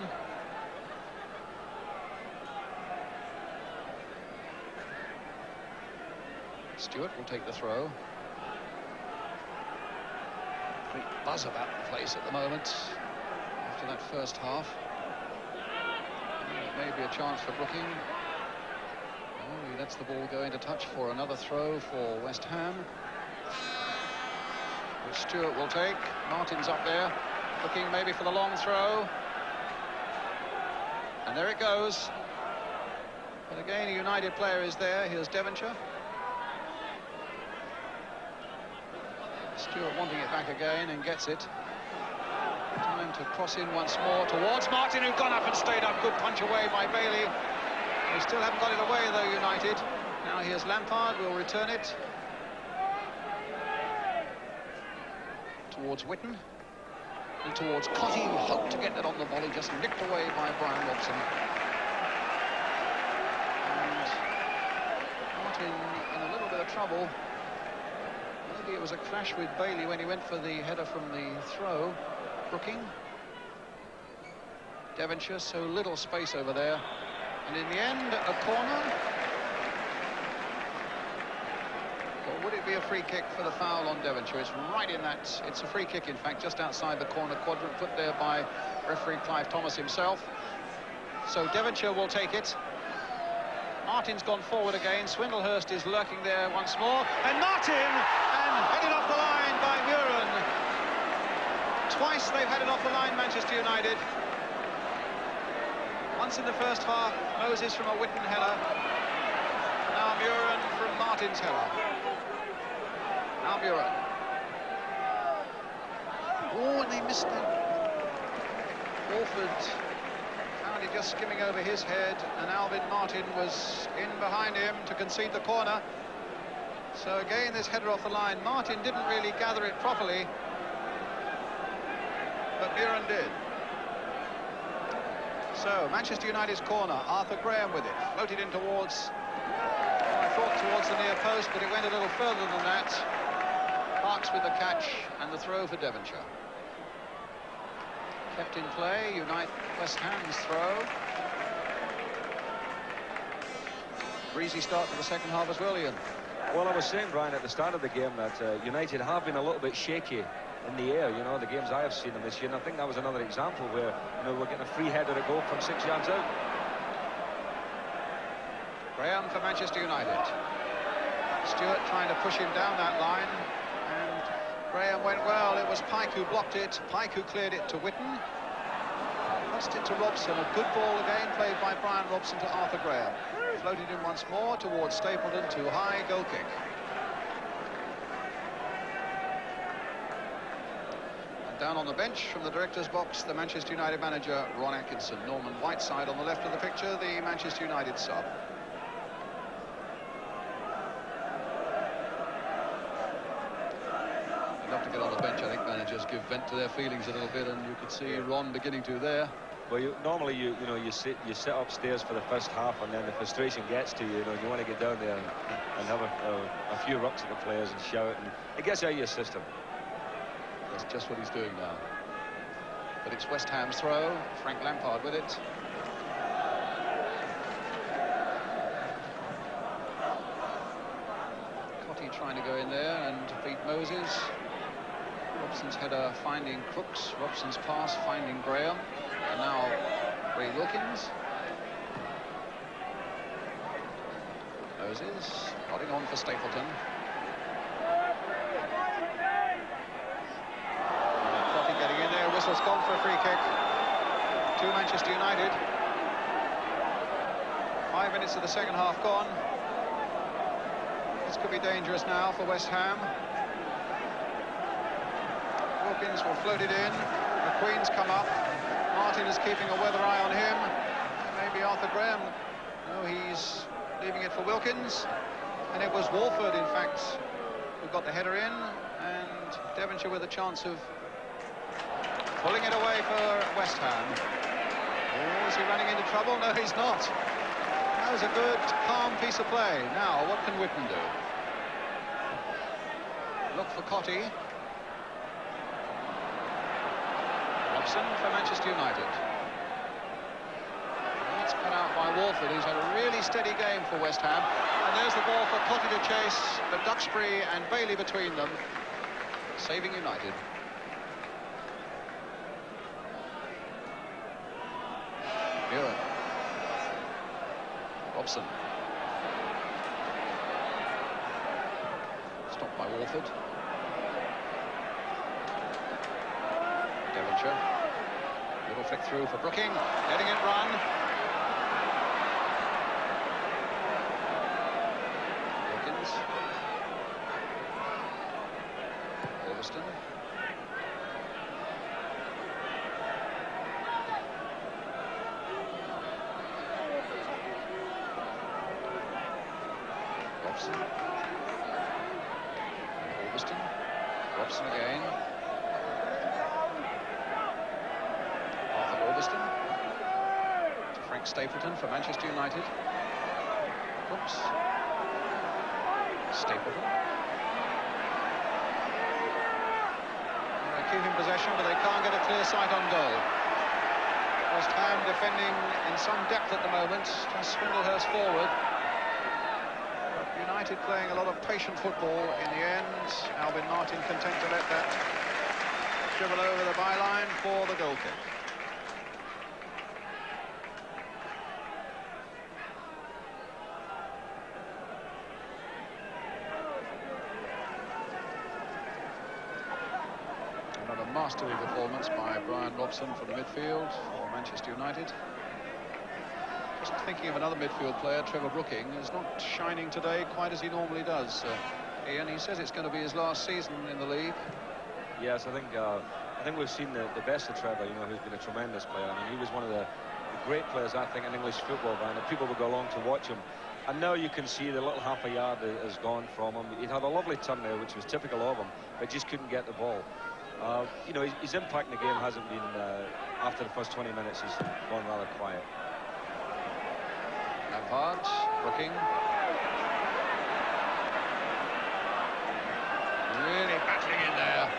Stewart will take the throw. Great buzz about the place at the moment after that first half. It may be a chance for Brooking. Oh, he lets the ball go into touch for another throw for West Ham, which Stewart will take. Martin's up there, looking maybe for the long throw. And there it goes. But again, a United player is there. Here's Devonshire. Stewart wanting it back again and gets it. Time to cross in once more towards Martin, who'd gone up and stayed up. Good punch away by Bailey. They still haven't got it away, though, United. Now here's Lampard, will return it towards Whitten and towards Cotty, who hoped to get that on the volley, just nicked away by Brian Robson. And Martin in a little bit of trouble. Maybe it was a clash with Bailey when he went for the header from the throw. Brooking. Devonshire, so little space over there. And in the end, a corner. Or would it be a free kick for the foul on Devonshire? It's right in that. It's a free kick, in fact, just outside the corner quadrant, put there by referee Clive Thomas himself. So Devonshire will take it. Martin's gone forward again. Swindlehurst is lurking there once more. And Martin, and headed off the line by Muren. Twice they've had it off the line, Manchester United. Once in the first half, Moses from a Whitten header. Now Muren from Martin's header. Now Muren. Oh, and they missed it. Wolford found it just skimming over his head, and Alvin Martin was in behind him to concede the corner. So again, this header off the line. Martin didn't really gather it properly, but Muren did. So, Manchester United's corner, Arthur Graham with it, floated in towards, I thought towards the near post, but it went a little further than that. Parks with the catch and the throw for Devonshire. Kept in play, West Ham's throw. Breezy start to the second half as well, Ian. Well, I was saying, Brian, at the start of the game that United have been a little bit shaky in the air, you know, the games I have seen them this year, and I think that was another example where, you know, we're getting a free header at goal from 6 yards out. Graham for Manchester United. Stewart trying to push him down that line, and Graham went well. It was Pike who blocked it. Pike who cleared it to Whitten. Passed it to Robson. A good ball again played by Brian Robson to Arthur Graham. Floated in once more towards Stapleton. Too high, goal kick. Down on the bench from the director's box, the Manchester United manager, Ron Atkinson. Norman Whiteside on the left of the picture, the Manchester United sub. I'd love to get on the bench. I think managers give vent to their feelings a little bit, and you could see Ron beginning to there. Well, normally you sit upstairs for the first half, and then the frustration gets to you. You know, you want to get down there and have a few rucks at the players and shout, and it gets out of your system. That's just what he's doing now. But it's West Ham's throw. Frank Lampard with it. Cotty trying to go in there and beat Moses. Robson's header finding Crooks. Robson's pass finding Graham. And now Ray Wilkins. Moses nodding on for Stapleton. Whistle's gone for a free kick to Manchester United. 5 minutes of the second half gone. This could be dangerous now for West Ham. Wilkins will float it in. McQueen's come up. Martin is keeping a weather eye on him. Maybe Arthur Graham. No, he's leaving it for Wilkins. And it was Wolford, in fact, who got the header in. And Devonshire with a chance of pulling it away for West Ham. Oh, is he running into trouble? No, he's not. That was a good, calm piece of play. Now, what can Whitten do? Look for Cotty. Robson for Manchester United. That's cut out by Wolford, who's had a really steady game for West Ham. And there's the ball for Cotty to chase, but Duxbury and Bailey between them, saving United. Muren. Robson. Stopped by Wolford. Devonshire. Little flick through for Brooking. Letting it run. Wilkins. Elveston. Robson. Elveston. Robson again. Arthur Elveston. To Frank Stapleton for Manchester United. Crooks. Stapleton. They keep in possession, but they can't get a clear sight on goal. West Ham defending in some depth at the moment. Just Swindlehurst forward. United playing a lot of patient football in the end. Alvin Martin content to let that dribble over the byline for the goal kick. Another masterly performance by Brian Robson from the midfield for Manchester United. Just thinking of another midfield player, Trevor Brooking, is not shining today quite as he normally does. Ian, he says it's going to be his last season in the league. Yes, I think we've seen the best of Trevor, you know, who's been a tremendous player. I mean, he was one of the great players, I think, in English football, and people would go along to watch him. And now you can see the little half a yard has gone from him. He'd had a lovely turn there, which was typical of him, but just couldn't get the ball. You know, his impact in the game hasn't been, after the first 20 minutes, has gone rather quiet. Lampard, Brooking. Really battling in there.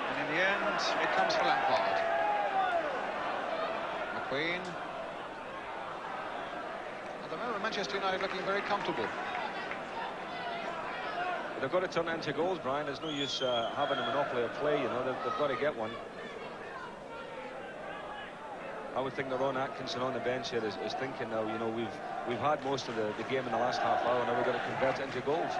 And in the end, it comes for Lampard. McQueen. At the moment, Manchester United looking very comfortable. But they've got to turn it into goals, Brian. There's no use having a monopoly of play, you know. They've got to get one. I would think that Ron Atkinson on the bench here is thinking now, you know, we've had most of the game in the last half hour, now we've got to convert it into goals.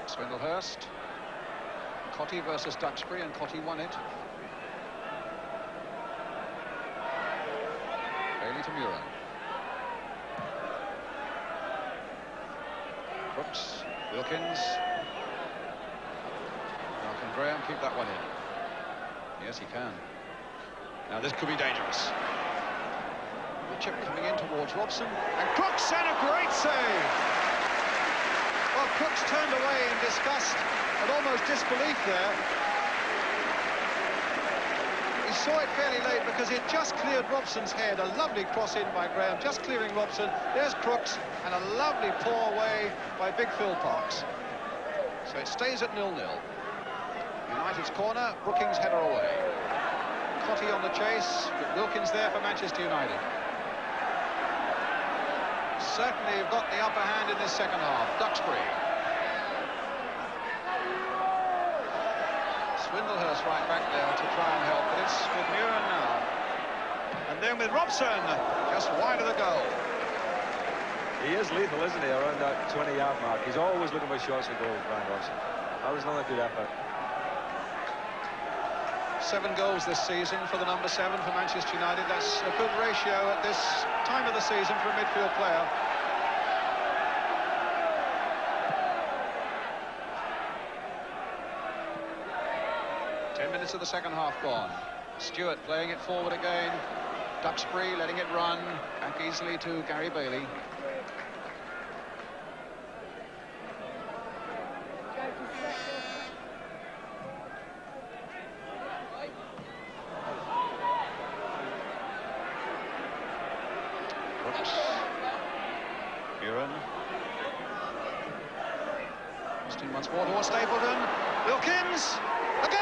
Swindlehurst. Cotty versus Duxbury, and Cotty won it. Bailey to Muir. Brooks, Wilkins. Now can Graham keep that one in? Yes, he can. Now this could be dangerous. The chip coming in towards Robson, and Crooks, and a great save! Well, Crooks turned away in disgust and almost disbelief there. He saw it fairly late because it just cleared Robson's head. A lovely cross in by Graham, just clearing Robson. There's Crooks, and a lovely pour away by Big Phil Parks. So it stays at 0-0. United's corner, Brookings' header away. Cotty on the chase, but Wilkins there for Manchester United. Certainly have got the upper hand in this second half. Duxbury. Swindlehurst right back there to try and help, but it's with Muren now. And then with Robson, just wide of the goal. He is lethal, isn't he, around that 20-yard mark. He's always looking for shots at goal, Brian Robson. That was another good effort. 7 goals this season for the number 7 for Manchester United. That's a good ratio at this time of the season for a midfield player. Minutes of the second half gone. Stewart playing it forward again. Duxbury letting it run back easily to Gary Bailey. Brooks. Muren. Austin once more towards Stapleton. Wilkins. A goal!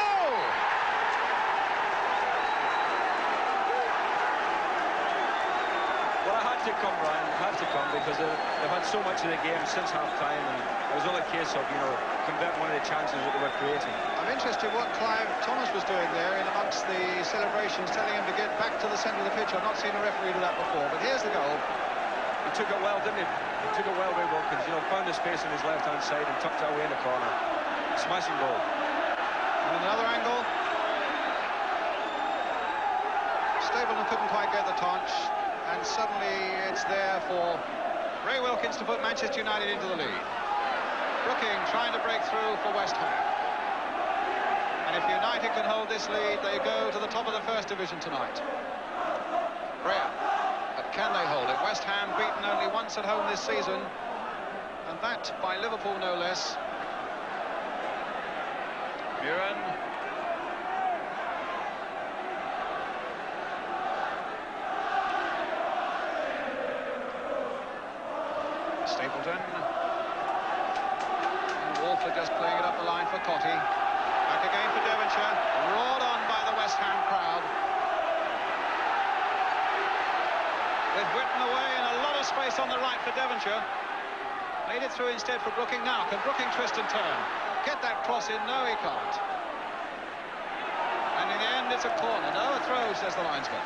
To come, Brian, had to come, because they've had so much of the game since half-time, and it was only a case of, you know, convert one of the chances that they were creating. I'm interested what Clive Thomas was doing there in amongst the celebrations, telling him to get back to the centre of the pitch. I've not seen a referee do that before, but here's the goal. He took it well, didn't he? He took it well, Ray Wilkins, you know, found the space on his left-hand side and tucked it away in the corner. Smashing goal. And another angle. Stapleton couldn't quite get the touch. And suddenly it's there for Ray Wilkins to put Manchester United into the lead. Brooking trying to break through for West Ham. And if United can hold this lead, they go to the top of the First Division tonight. Graham. But can they hold it? West Ham beaten only once at home this season. And that by Liverpool, no less. Muren. Stapleton. And Walford just playing it up the line for Cotty. Back again for Devonshire. Roared on by the West Ham crowd. With Whitten away and a lot of space on the right for Devonshire. Made it through instead for Brooking. Now, can Brooking twist and turn? Get that cross in? No, he can't. And in the end, it's a corner. No, a throw, says the linesman.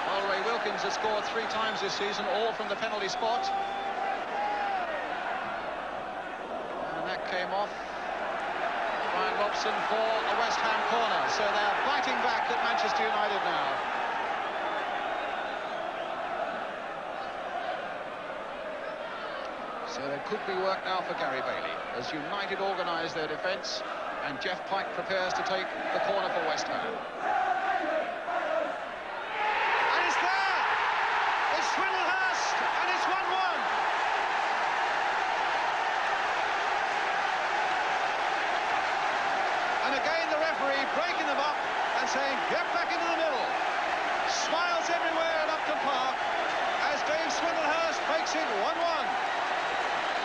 Well, Ray Wilkins Wilkins has scored 3 times this season, all from the penalty spot. And that came off. Brian Robson for a West Ham corner. So they're fighting back at Manchester United now. So there could be work now for Gary Bailey as United organise their defence and Jeff Pike prepares to take the corner for West Ham. And it's there! It's Swindlehurst and it's 1-1. And again the referee breaking them up and saying, get back into the middle. Smiles everywhere at Upton Park as Dave Swindlehurst makes it 1-1.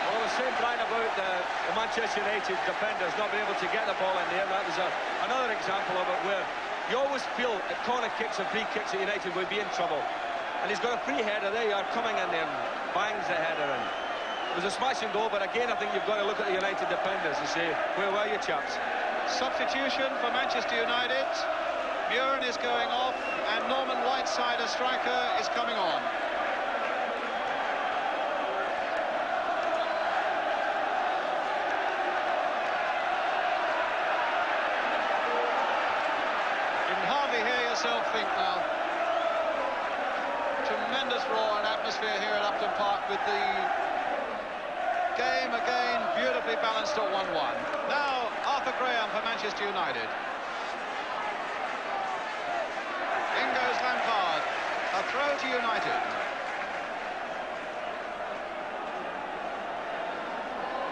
Well, I was saying, Brian, about the Manchester United defenders not being able to get the ball in the air. That was another example of it where you always feel that corner kicks and free kicks at United would be in trouble. And he's got a free header. There you are, coming in there and bangs the header in. It was a smashing goal, but again, I think you've got to look at the United defenders and say, where were you, chaps? Substitution for Manchester United. Muren is going off, and Norman Whiteside, a striker, is coming on. Think now. Tremendous roar and atmosphere here at Upton Park with the game again beautifully balanced at 1-1. Now Arthur Graham for Manchester United. In goes Lampard. A throw to United.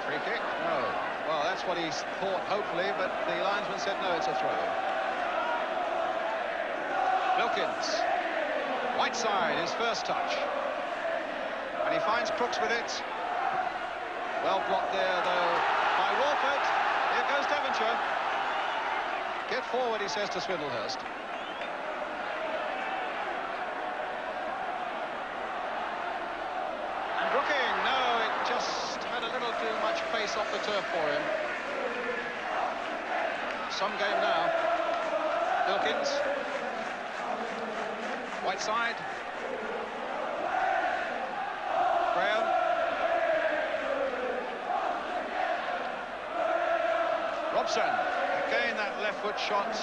Free kick? No. Well, that's what he thought, hopefully, but the linesman said no, it's a throw. Wilkins, Whiteside, his first touch, and he finds Crooks with it. Well blocked there, though, by Walford. Here goes Devonshire. Get forward, he says to Swindlehurst. And Brooking, no, it just had a little too much pace off the turf for him. Some game now. Wilkins. Whiteside. Graham. Robson. Again, that left foot shot.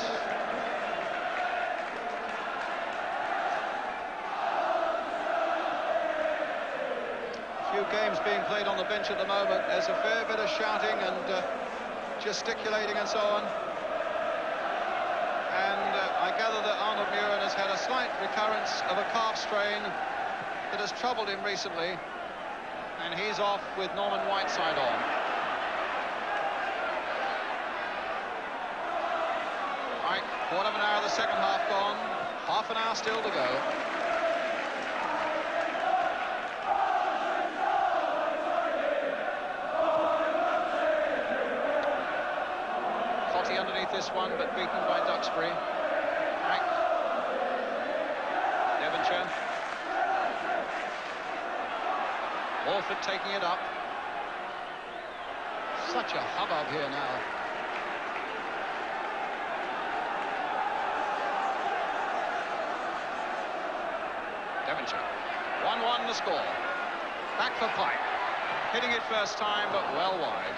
A few games being played on the bench at the moment. There's a fair bit of shouting and gesticulating and so on. I gather that Arnold Muren has had a slight recurrence of a calf strain that has troubled him recently, and he's off with Norman Whiteside on. Right, quarter of an hour of the second half gone, half an hour still to go. Cotty underneath this one, but beaten by Duxbury. Devonshire. Walford taking it up. Such a hubbub here now. Devonshire. 1-1 the score. Back for Pike. Hitting it first time, but well wide.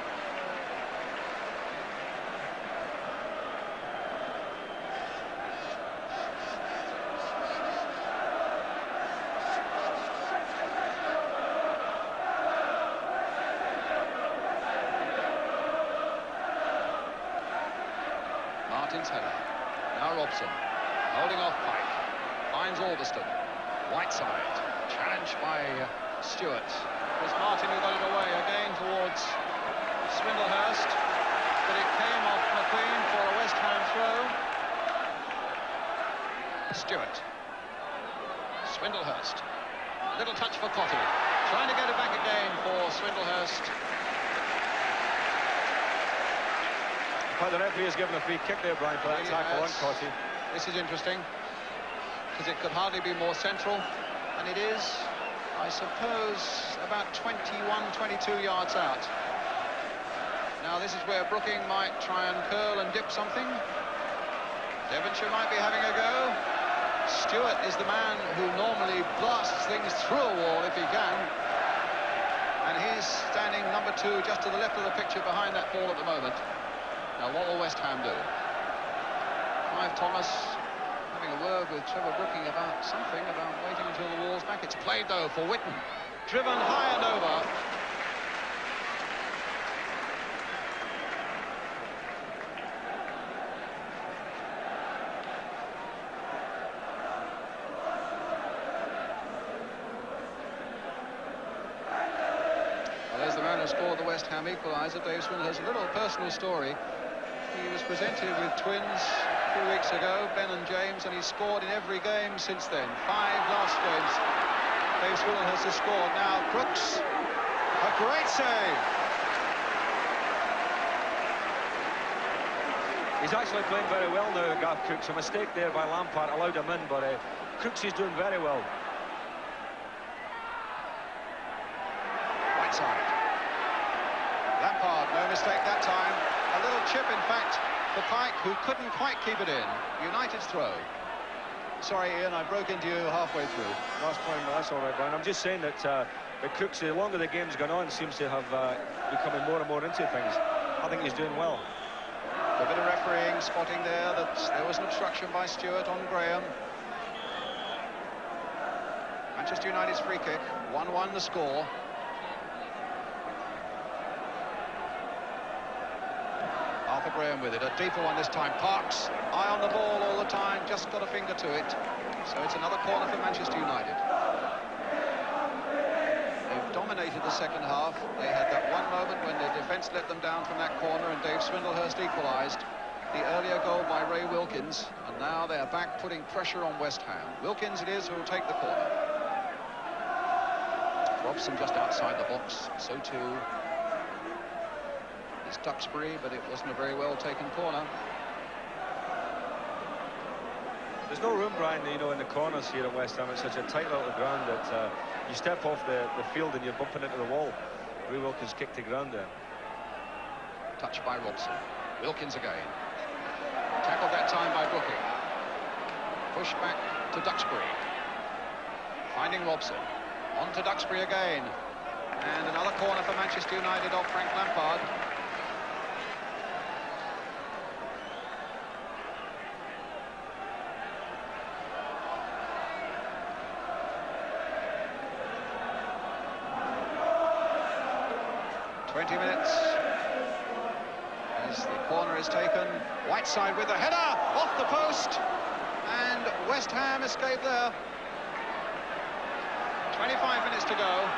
Header. Now Robson, holding off Pike, finds Alderston. Whiteside, challenged by Stewart. It was Martin who got it away again towards Swindlehurst, but it came off McQueen for a West Ham throw. Stewart. Swindlehurst. Little touch for Cotty. Trying to get it back again for Swindlehurst. Well, the referee has given a free kick there, Brian, for that tackle on Cotty. This is interesting, because it could hardly be more central, and it is, I suppose, about 21, 22 yards out. Now, this is where Brooking might try and curl and dip something. Devonshire might be having a go. Stewart is the man who normally blasts things through a wall if he can. And he's standing number 2 just to the left of the picture behind that ball at the moment. Now, what will West Ham do? Clive Thomas having a word with Trevor Brooking about something, about waiting until the wall's back. It's played, though, for Whitten. Driven high and over. Well, there's the man who scored the West Ham equaliser. Dave Swindle has a little personal story. He was presented with twins a few weeks ago, Ben and James, and he's scored in every game since then. 5 last games. Dave Swindle has just scored. Now, Crooks, a great save. He's actually playing very well now, Garth Crooks. A mistake there by Lampard allowed him in, but Crooks is doing very well. Right side. Lampard, no mistake that time. A little chip, in fact, for Pike, who couldn't quite keep it in. United's throw. Sorry, Ian, I broke into you halfway through. Last point, that's all right, Brian. I'm just saying that Crooks, the longer the game's gone on, seems to have becoming more and more into things. I think he's doing well. A bit of refereeing, spotting there that there was an obstruction by Stewart on Graham. Manchester United's free kick, 1-1 the score. Arthur Graham with it, a deeper one this time. Parks, eye on the ball all the time, just got a finger to it. So it's another corner for Manchester United. They've dominated the second half. They had that one moment when their defence let them down from that corner and Dave Swindlehurst equalised. The earlier goal by Ray Wilkins, and now they're back putting pressure on West Ham. Wilkins it is who will take the corner. Robson just outside the box, so too is Duxbury, but it wasn't a very well taken corner. There's no room, Brian, you know, in the corners here at West Ham. It's such a tight little ground that you step off the field and you're bumping into the wall. Ray Wilkins kicked the ground there. Touched by Robson. Wilkins again. Tackled that time by Brooking. Push back to Duxbury. Finding Robson. On to Duxbury again. And another corner for Manchester United off Frank Lampard. Is taken. Whiteside with the header off the post, and West Ham escape there. 25 minutes to go.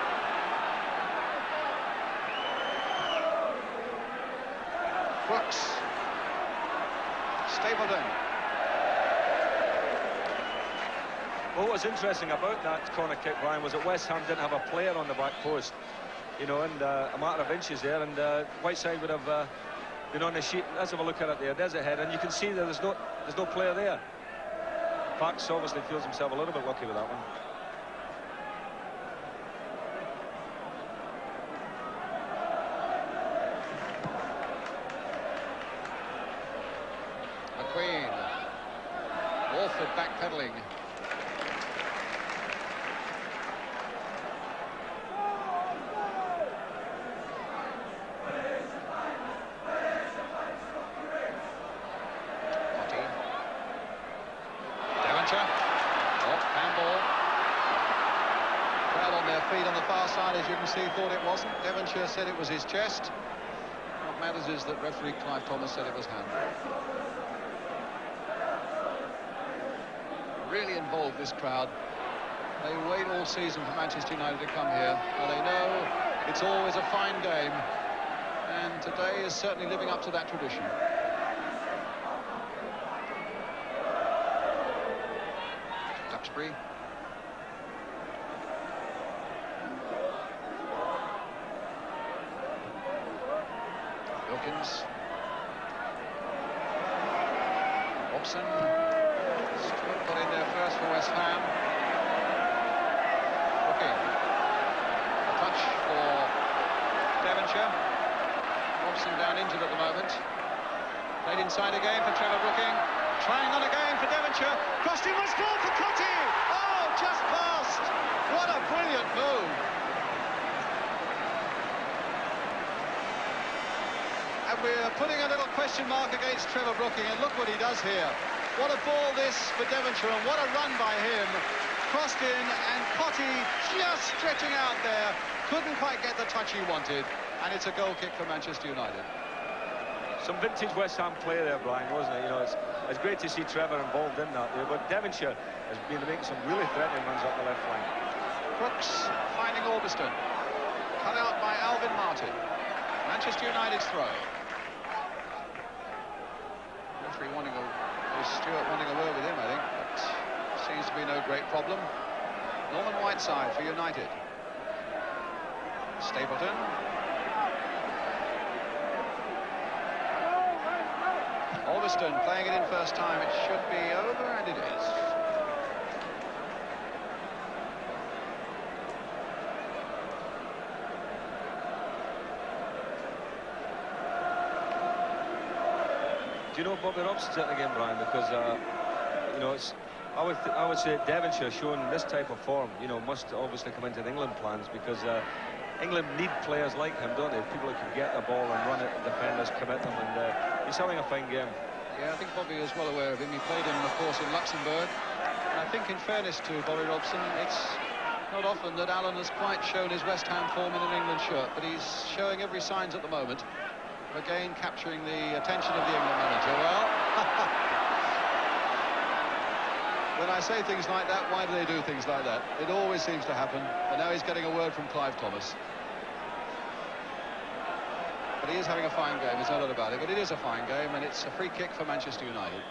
Brooks, Stapleton. Well, what was interesting about that corner kick, Brian, was that West Ham didn't have a player on the back post, you know, and a matter of inches there, and Whiteside would have been on the sheet. Let's have a look at it there. There's a head, and you can see that there's no player there. Parks obviously feels himself a little bit lucky with that one. McQueen. Walford backpedaling. As you can see, thought it wasn't. Devonshire said it was his chest. What matters is that referee Clive Thomas said it was handball. Really involved, this crowd. They wait all season for Manchester United to come here. Now they know it's always a fine game, and today is certainly living up to that tradition. Duxbury. Wilkins. Robson. Stewart got in there first for West Ham. Brooking. A touch for Devonshire. Robson down injured at the moment. Played inside again for Trevor Brooking. Trying on again for Devonshire. Crossed in, was ball for Cotty. Oh, just past. What a brilliant move. And we're putting a little question mark against Trevor Brooking, and look what he does here. What a ball this for Devonshire, and what a run by him. Crossed in, and Cotty just stretching out there. Couldn't quite get the touch he wanted, and it's a goal kick for Manchester United. Some vintage West Ham play there, Brian, wasn't it? You know, it's great to see Trevor involved in that there, but Devonshire has been making some really threatening runs up the left flank. Crooks finding Orbiston. Cut out by Alvin Martin. Manchester United's throw. Referee Stewart wanting a word with him, I think, but seems to be no great problem. Norman Whiteside for United. Stapleton. Orbiston playing it in first time. It should be over, and it is. Do you know Bobby Robson's it again, Brian? Because you know, I would say Devonshire showing this type of form, you know, must obviously come into the England plans, because England need players like him, don't they? People who can get the ball and run it, and defenders commit them, and he's having a fine game. Yeah, I think Bobby is well aware of him. He played him, of course, in Luxembourg. And I think, in fairness to Bobby Robson, it's not often that Alan has quite shown his West Ham form in an England shirt, but he's showing every signs at the moment of again capturing the attention of the England manager. Well, when I say things like that, why do they do things like that? It always seems to happen, and now he's getting a word from Clive Thomas. But he is having a fine game, there's no doubt about it, but it is a fine game, and it's a free kick for Manchester United.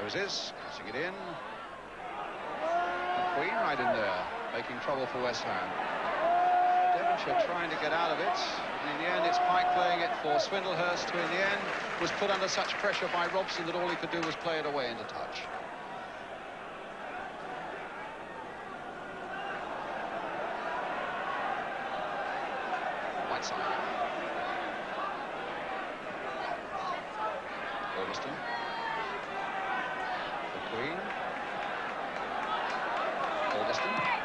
Moses, crossing it in. Queen right in there, making trouble for West Ham. Devonshire trying to get out of it. And in the end, it's Pike playing it for Swindlehurst, who in the end was put under such pressure by Robson that all he could do was play it away into touch. Whiteside. Orbiston. The Queen. Orbiston.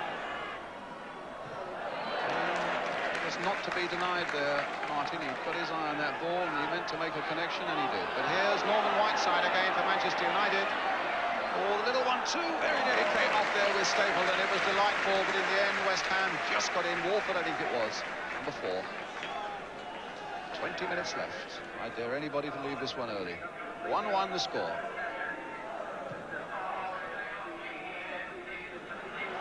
Not to be denied there, Martin. He got his eye on that ball and he meant to make a connection, and he did. But here's Norman Whiteside again for Manchester United. Oh, the little 1-2 very nearly came off there with Stapleton. It was delightful, but in the end West Ham just got in. Warford, I think it was, before. 20 minutes left. I dare anybody to leave this one early. 1-1 the score.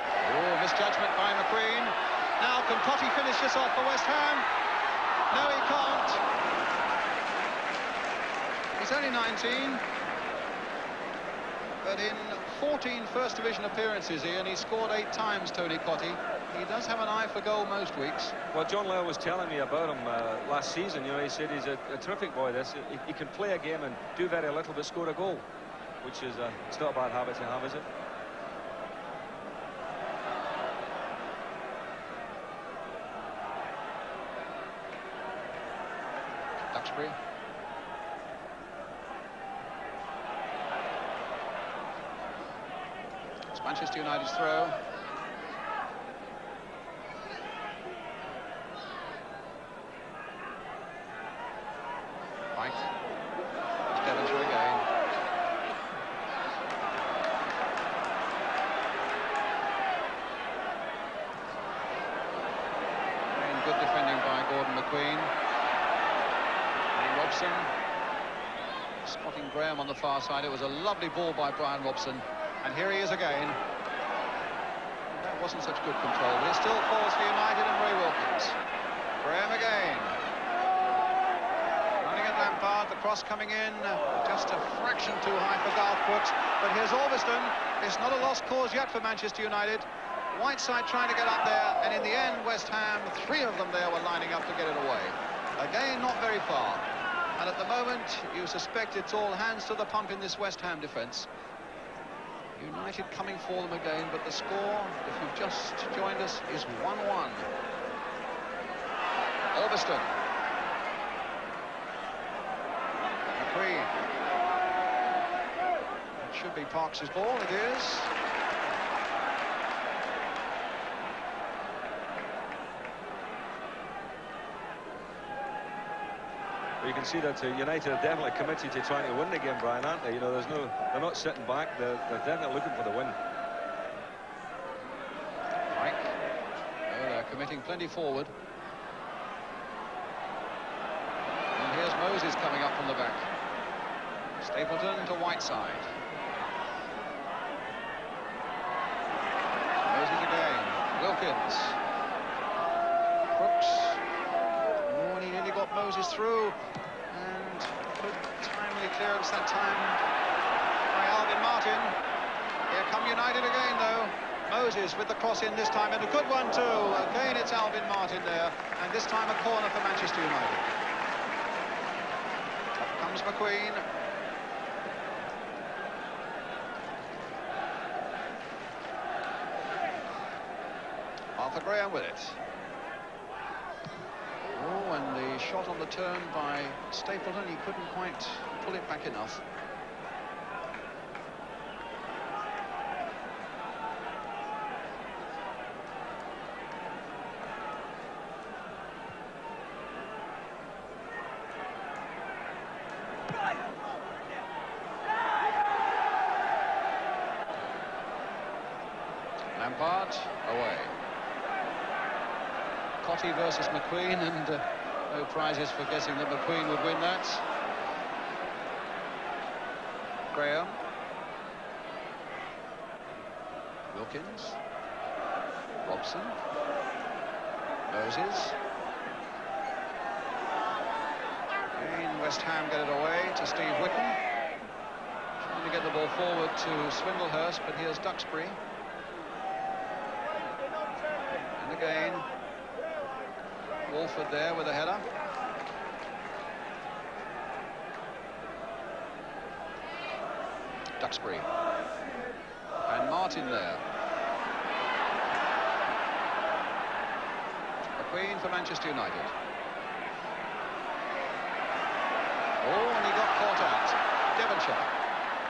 Oh, misjudgment by McQueen. Now, can Cotty finish this off for West Ham? No, he can't. He's only 19. But in 14 First Division appearances, Ian, he scored 8 times, Tony Cotty. He does have an eye for goal most weeks. Well, John Lyle was telling me about him last season. You know, he said he's a terrific boy. He can play a game and do very little but score a goal, which is it's not a bad habit to have, is it? Duxbury. It's Manchester United's throw. Pike. It's Devonshire again. And good defending by Gordon McQueen. Robson, spotting Graham on the far side. It was a lovely ball by Brian Robson, and here he is again. That wasn't such good control, but it still falls for United and Ray Wilkins. Graham again. Running at Lampard, the cross coming in, just a fraction too high for Garth Brooks. But here's Orbiston. It's not a lost cause yet for Manchester United. Whiteside trying to get up there, and in the end, West Ham, 3 of them there were lining up to get it away. Again, not very far. And at the moment, you suspect it's all hands to the pump in this West Ham defence. United coming for them again, but the score, if you've just joined us, is 1-1. Orbiston. should be Parks' ball. It is. You can see that United are definitely committed to trying to win the game, Brian, aren't they? You know, they're not sitting back. They're definitely looking for the win. Mike. Oh, they're committing plenty forward. And here's Moses coming up from the back. Stapleton to Whiteside. Moses again. Wilkins. Brooks. Oh, and he nearly got Moses through. And good timely clearance that time by Alvin Martin. Here come United again, though. Moses with the cross in this time, and a good one too. Again, it's Alvin Martin there, and this time a corner for Manchester United. Up comes McQueen. Arthur Graham with it. Oh, and the shot on the turn by Stapleton, he couldn't quite pull it back enough. Lampard away. Cottee versus McQueen, and no prizes for guessing that McQueen would win that. Graham. Wilkins. Robson. Moses. Again, West Ham get it away to Steve Whitten. Trying to get the ball forward to Swindlehurst, but here's Duxbury. And again, Walford there with a header. Duxbury. And Martin there. McQueen for Manchester United. Oh, and he got caught out. Devonshire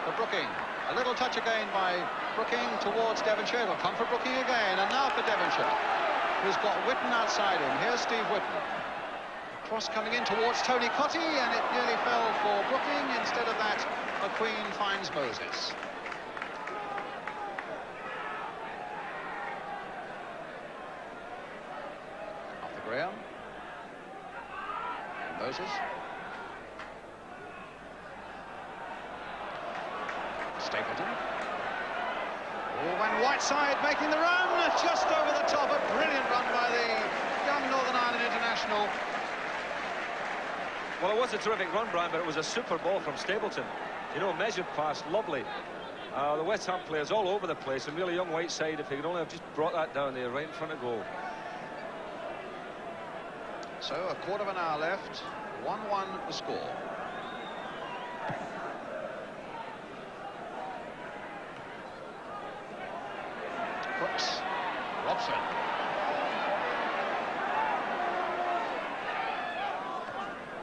for Brooking. A little touch again by Brooking towards Devonshire. It'll come for Brooking again, and now for Devonshire, who's got Whitten outside him. Here's Steve Whitten. Cross coming in towards Tony Cottee, and it nearly fell for Brooking. Instead of that, McQueen finds Moses. Arthur Graham. And Moses. Stapleton. Oh, and Whiteside making the run, just over the top. A brilliant run by the young Northern Ireland international. Well, it was a terrific run, Brian, but it was a super ball from Stapleton. You know, measured pass, lovely. The West Ham players all over the place, and really young Whiteside, if he could only have just brought that down there right in front of goal. So, a quarter of an hour left, 1-1 the score. Brooks, Robson.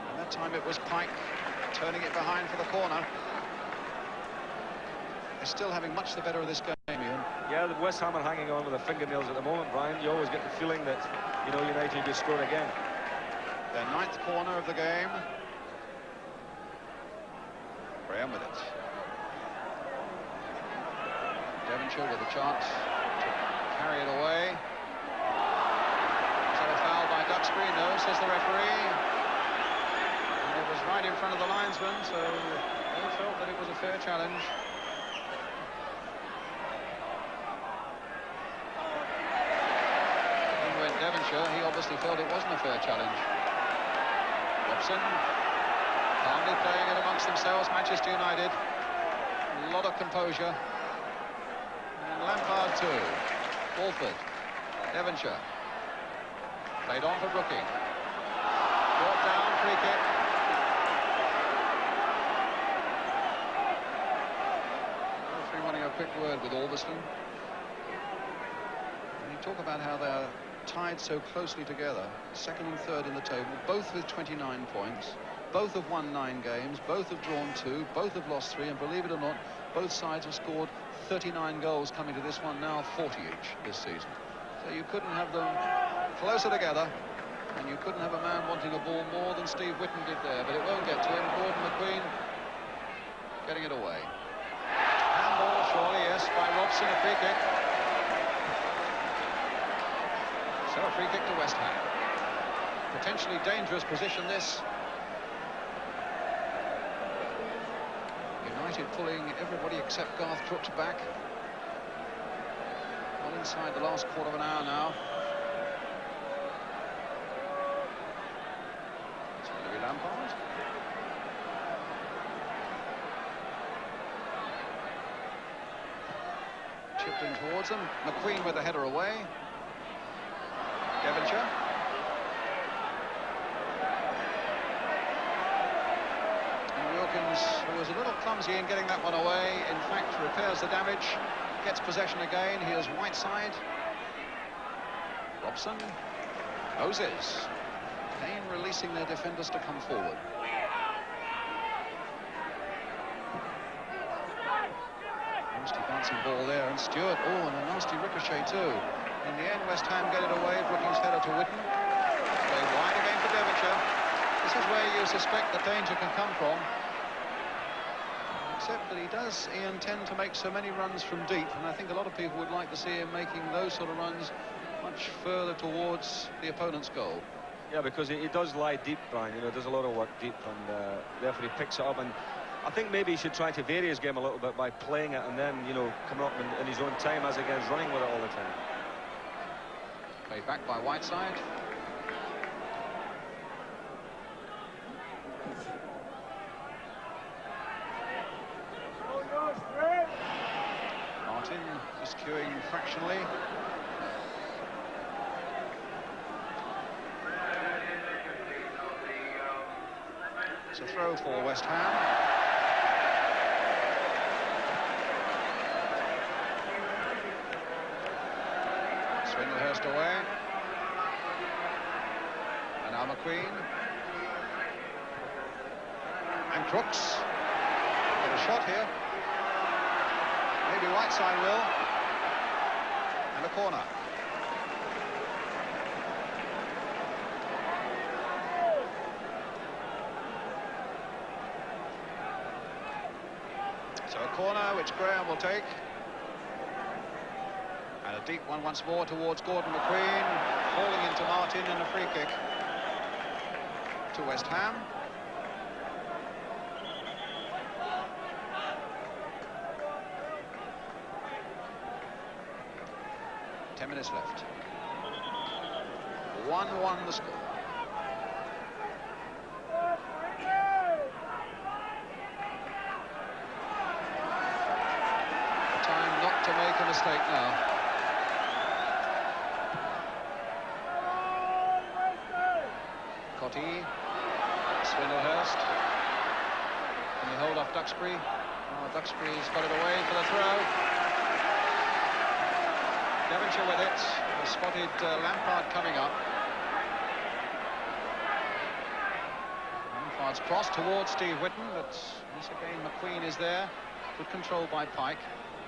And that time it was Pike turning it behind for the corner. They're still having much the better of this game, Ian. Yeah, the West Ham are hanging on with their fingernails at the moment, Brian. You always get the feeling that, you know, United will score again. Their ninth corner of the game. Graham with it. Devonshire with a chance to carry it away. Is that a foul by Duxbury? No, says the referee. And it was right in front of the linesman, so they felt that it was a fair challenge. In went Devonshire. He obviously felt it wasn't a fair challenge. Robson calmly playing it amongst themselves. Manchester United, a lot of composure. And Lampard too. Walford, Devonshire, played on for Brooking. Brought down, free kick. Referee wanting a quick word with Alberston. And you talk about how they're tied so closely together, second and third in the table, both with 29 points. both have won 9 games, both have drawn 2, both have lost 3, and believe it or not, both sides have scored 39 goals coming to this one now, 40 each this season. So you couldn't have them closer together, and you couldn't have a man wanting a ball more than Steve Whitten did there, but it won't get to him. Gordon McQueen getting it away. Handball, surely, yes, by Robson, a free kick. So a free kick to West Ham. Potentially dangerous position, this. United pulling everybody except Garth Crooks back. Well inside the last quarter of an hour now. It's going to be Lampard. Chipped in towards them. McQueen with the header away. Devonshire. And Wilkins, who was a little clumsy in getting that one away, in fact repairs the damage, gets possession again. Here's Whiteside. Robson. Moses. Kane releasing their defenders to come forward. Nasty bouncing ball there, and Stewart, oh, and a nasty ricochet too. In the end, West Ham get it away. Brookings' header to Whitten. Play wide again for Devonshire. This is where you suspect that danger can come from. Except that he does, Ian, tend to make so many runs from deep, and I think a lot of people would like to see him making those sort of runs much further towards the opponent's goal. Yeah, because he does lie deep, Brian. You know, does a lot of work deep, and therefore he picks it up. And I think maybe he should try to vary his game a little bit by playing it and then, you know, coming up in his own time as against running with it all the time. Played back by Whiteside. Martin just queuing fractionally. It's a throw for West Ham. Swindlehurst away. And now McQueen. And Crooks. Got a shot here. Maybe Whiteside will. And a corner. So a corner which Graham will take. And a deep one once more towards Gordon McQueen, falling into Martin, and a free kick to West Ham. Ten minutes left. 1-1 the score. The time not to make a mistake now. Cotty, Swindlehurst. Can he hold off Duxbury? Oh, Duxbury's got it away for the throw. Devonshire with it. He spotted Lampard coming up. Lampard's cross towards Steve Whitten, but once again McQueen is there. Good control by Pike.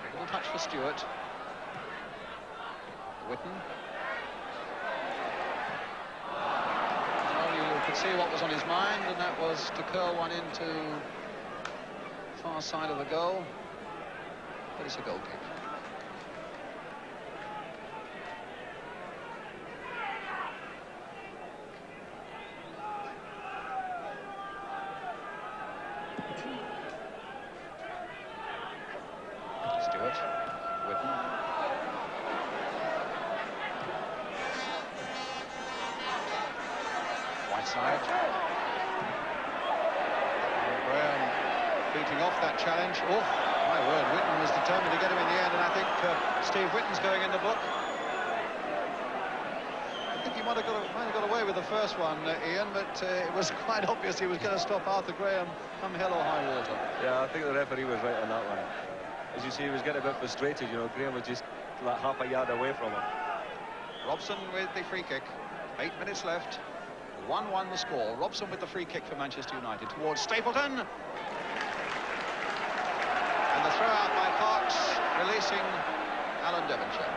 A little touch for Stewart. Whitten. Could see what was on his mind, and that was to curl one into far side of the goal, but it's a goal kick. Stewart, Whitten. Side. Graham beating off that challenge. Oh, my word, Whitten was determined to get him in the end, and I think Steve Whitten's going in the book. I think he might have got away with the first one, Ian, but it was quite obvious he was going to stop Arthur Graham come hell or high water. Yeah, I think the referee was right on that one. As you see, he was getting a bit frustrated, you know. Graham was just like half a yard away from him. Robson with the free kick. 8 minutes left. 1-1 the score. Robson with the free kick for Manchester United towards Stapleton. And the throw out by Parks, releasing Alan Devonshire.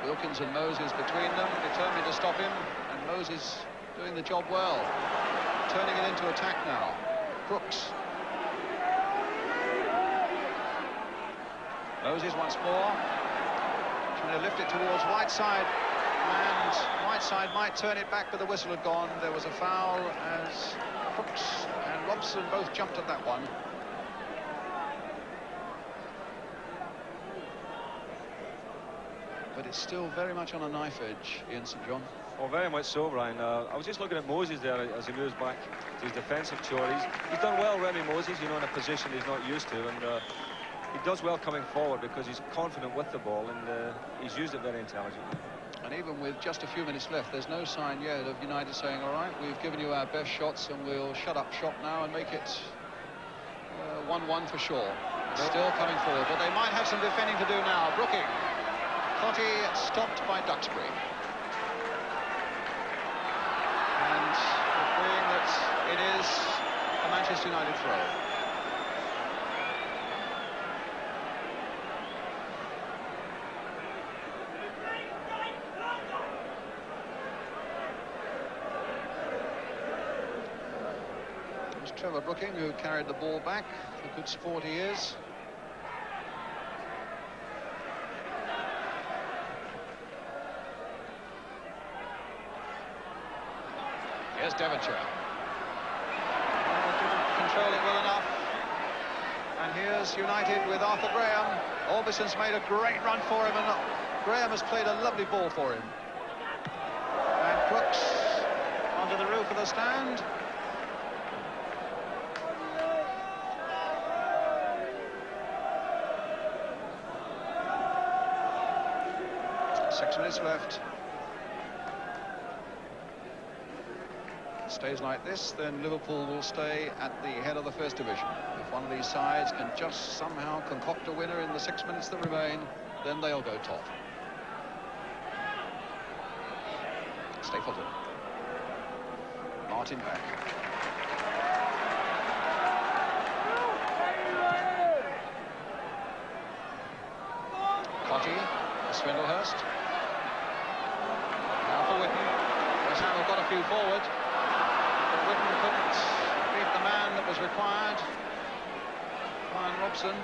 Wilkins and Moses between them, determined to stop him, and Moses doing the job well. Turning it into attack now. Crooks. Moses once more. Trying to lift it towards Whiteside. And Whiteside might turn it back, but the whistle had gone. There was a foul as Crooks and Robson both jumped at that one. But it's still very much on a knife edge, Ian St John. Oh, very much so, Brian. I was just looking at Moses there as he moves back to his defensive chore. He's done well, Remy Moses, you know, in a position he's not used to, and he does well coming forward because he's confident with the ball, and he's used it very intelligently. And even with just a few minutes left, there's no sign yet of United saying, all right, we've given you our best shots and we'll shut up shop now and make it 1-1 for sure. Nope. Still coming forward, but they might have some defending to do now. Brooking. Cotty stopped by Duxbury. And agreeing that it is a Manchester United throw. It was Trevor Brooking who carried the ball back. The good sport he is. Here's Devonshire. Didn't control it well enough. And here's United with Arthur Graham. Orbison's made a great run for him, and Graham has played a lovely ball for him. And Crooks onto the roof of the stand. Six minutes left. Stays like this, then Liverpool will stay at the head of the First Division. If one of these sides can just somehow concoct a winner in the 6 minutes that remain, then they'll go top. Stapleton. Martin back. Cotty, Swindlehurst. Now for Whitten. West Ham have got a few forward. But Whitten couldn't beat the man that was required. Ryan Robson.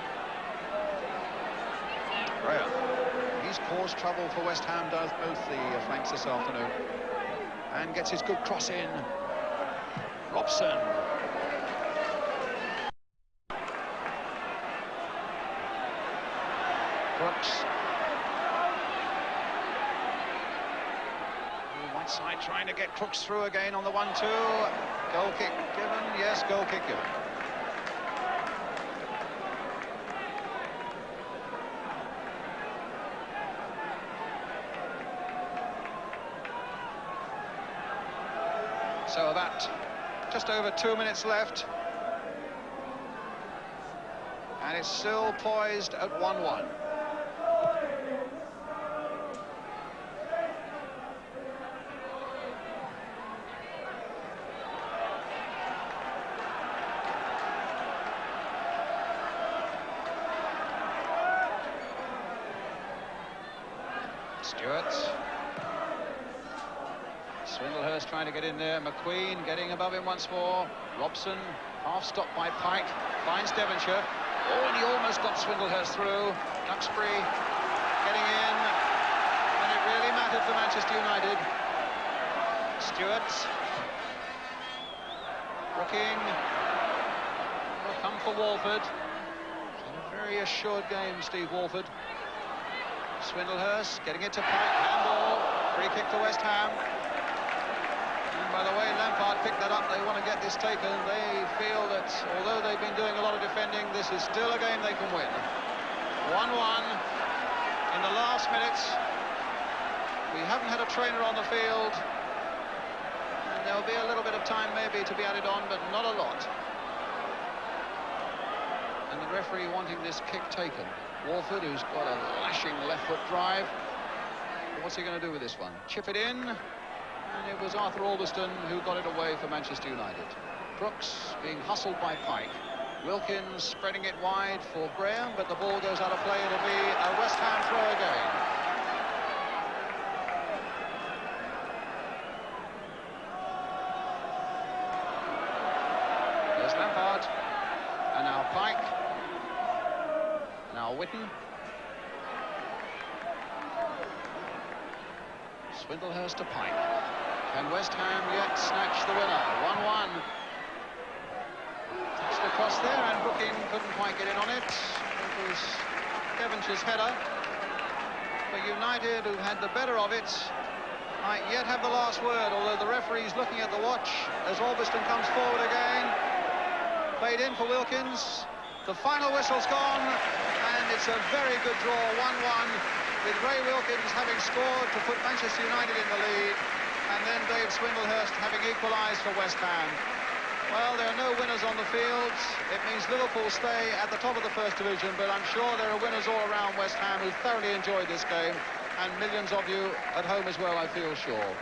Graham. He's caused trouble for West Ham, does both the flanks this afternoon. And gets his good cross in. Robson. Brooks. Whiteside trying to get Crooks through again on the 1-2. Goal kick given. Yes, goal kick given. So that just over 2 minutes left. And it's still poised at 1-1. Stewart. Swindlehurst trying to get in there. McQueen getting above him once more. Robson, half stopped by Pike, finds Devonshire. Oh, and he almost got Swindlehurst through. Duxbury getting in. And it really mattered for Manchester United. Stewart. Brooking. Will come for Walford. A very assured game, Steve Walford. Swindlehurst getting it to Pike. Handball. Free kick to West Ham. And by the way, Lampard picked that up. They want to get this taken. They feel that although they've been doing a lot of defending, this is still a game they can win. 1-1 in the last minutes. We haven't had a trainer on the field. And there'll be a little bit of time maybe to be added on, but not a lot. And the referee wanting this kick taken. Walford, who's got a lashing left foot drive. What's he going to do with this one? Chip it in. And it was Arthur Alveston who got it away for Manchester United. Brooks being hustled by Pike. Wilkins spreading it wide for Graham, but the ball goes out of play. It'll be a West Ham throw again. There's Lampard. And now Pike. Now Whitten. Swindlehurst to Pike. Can West Ham yet snatch the winner? 1-1. Touched across there, and Brooking couldn't quite get in on it. It was Devonshire's header. But United, who had the better of it, might yet have the last word, although the referee's looking at the watch as Alveston comes forward again. Played in for Wilkins. The final whistle's gone, and it's a very good draw, 1-1, with Ray Wilkins having scored to put Manchester United in the lead, and then Dave Swindlehurst having equalised for West Ham. Well, there are no winners on the field. It means Liverpool stay at the top of the First Division, but I'm sure there are winners all around West Ham who thoroughly enjoyed this game, and millions of you at home as well, I feel sure.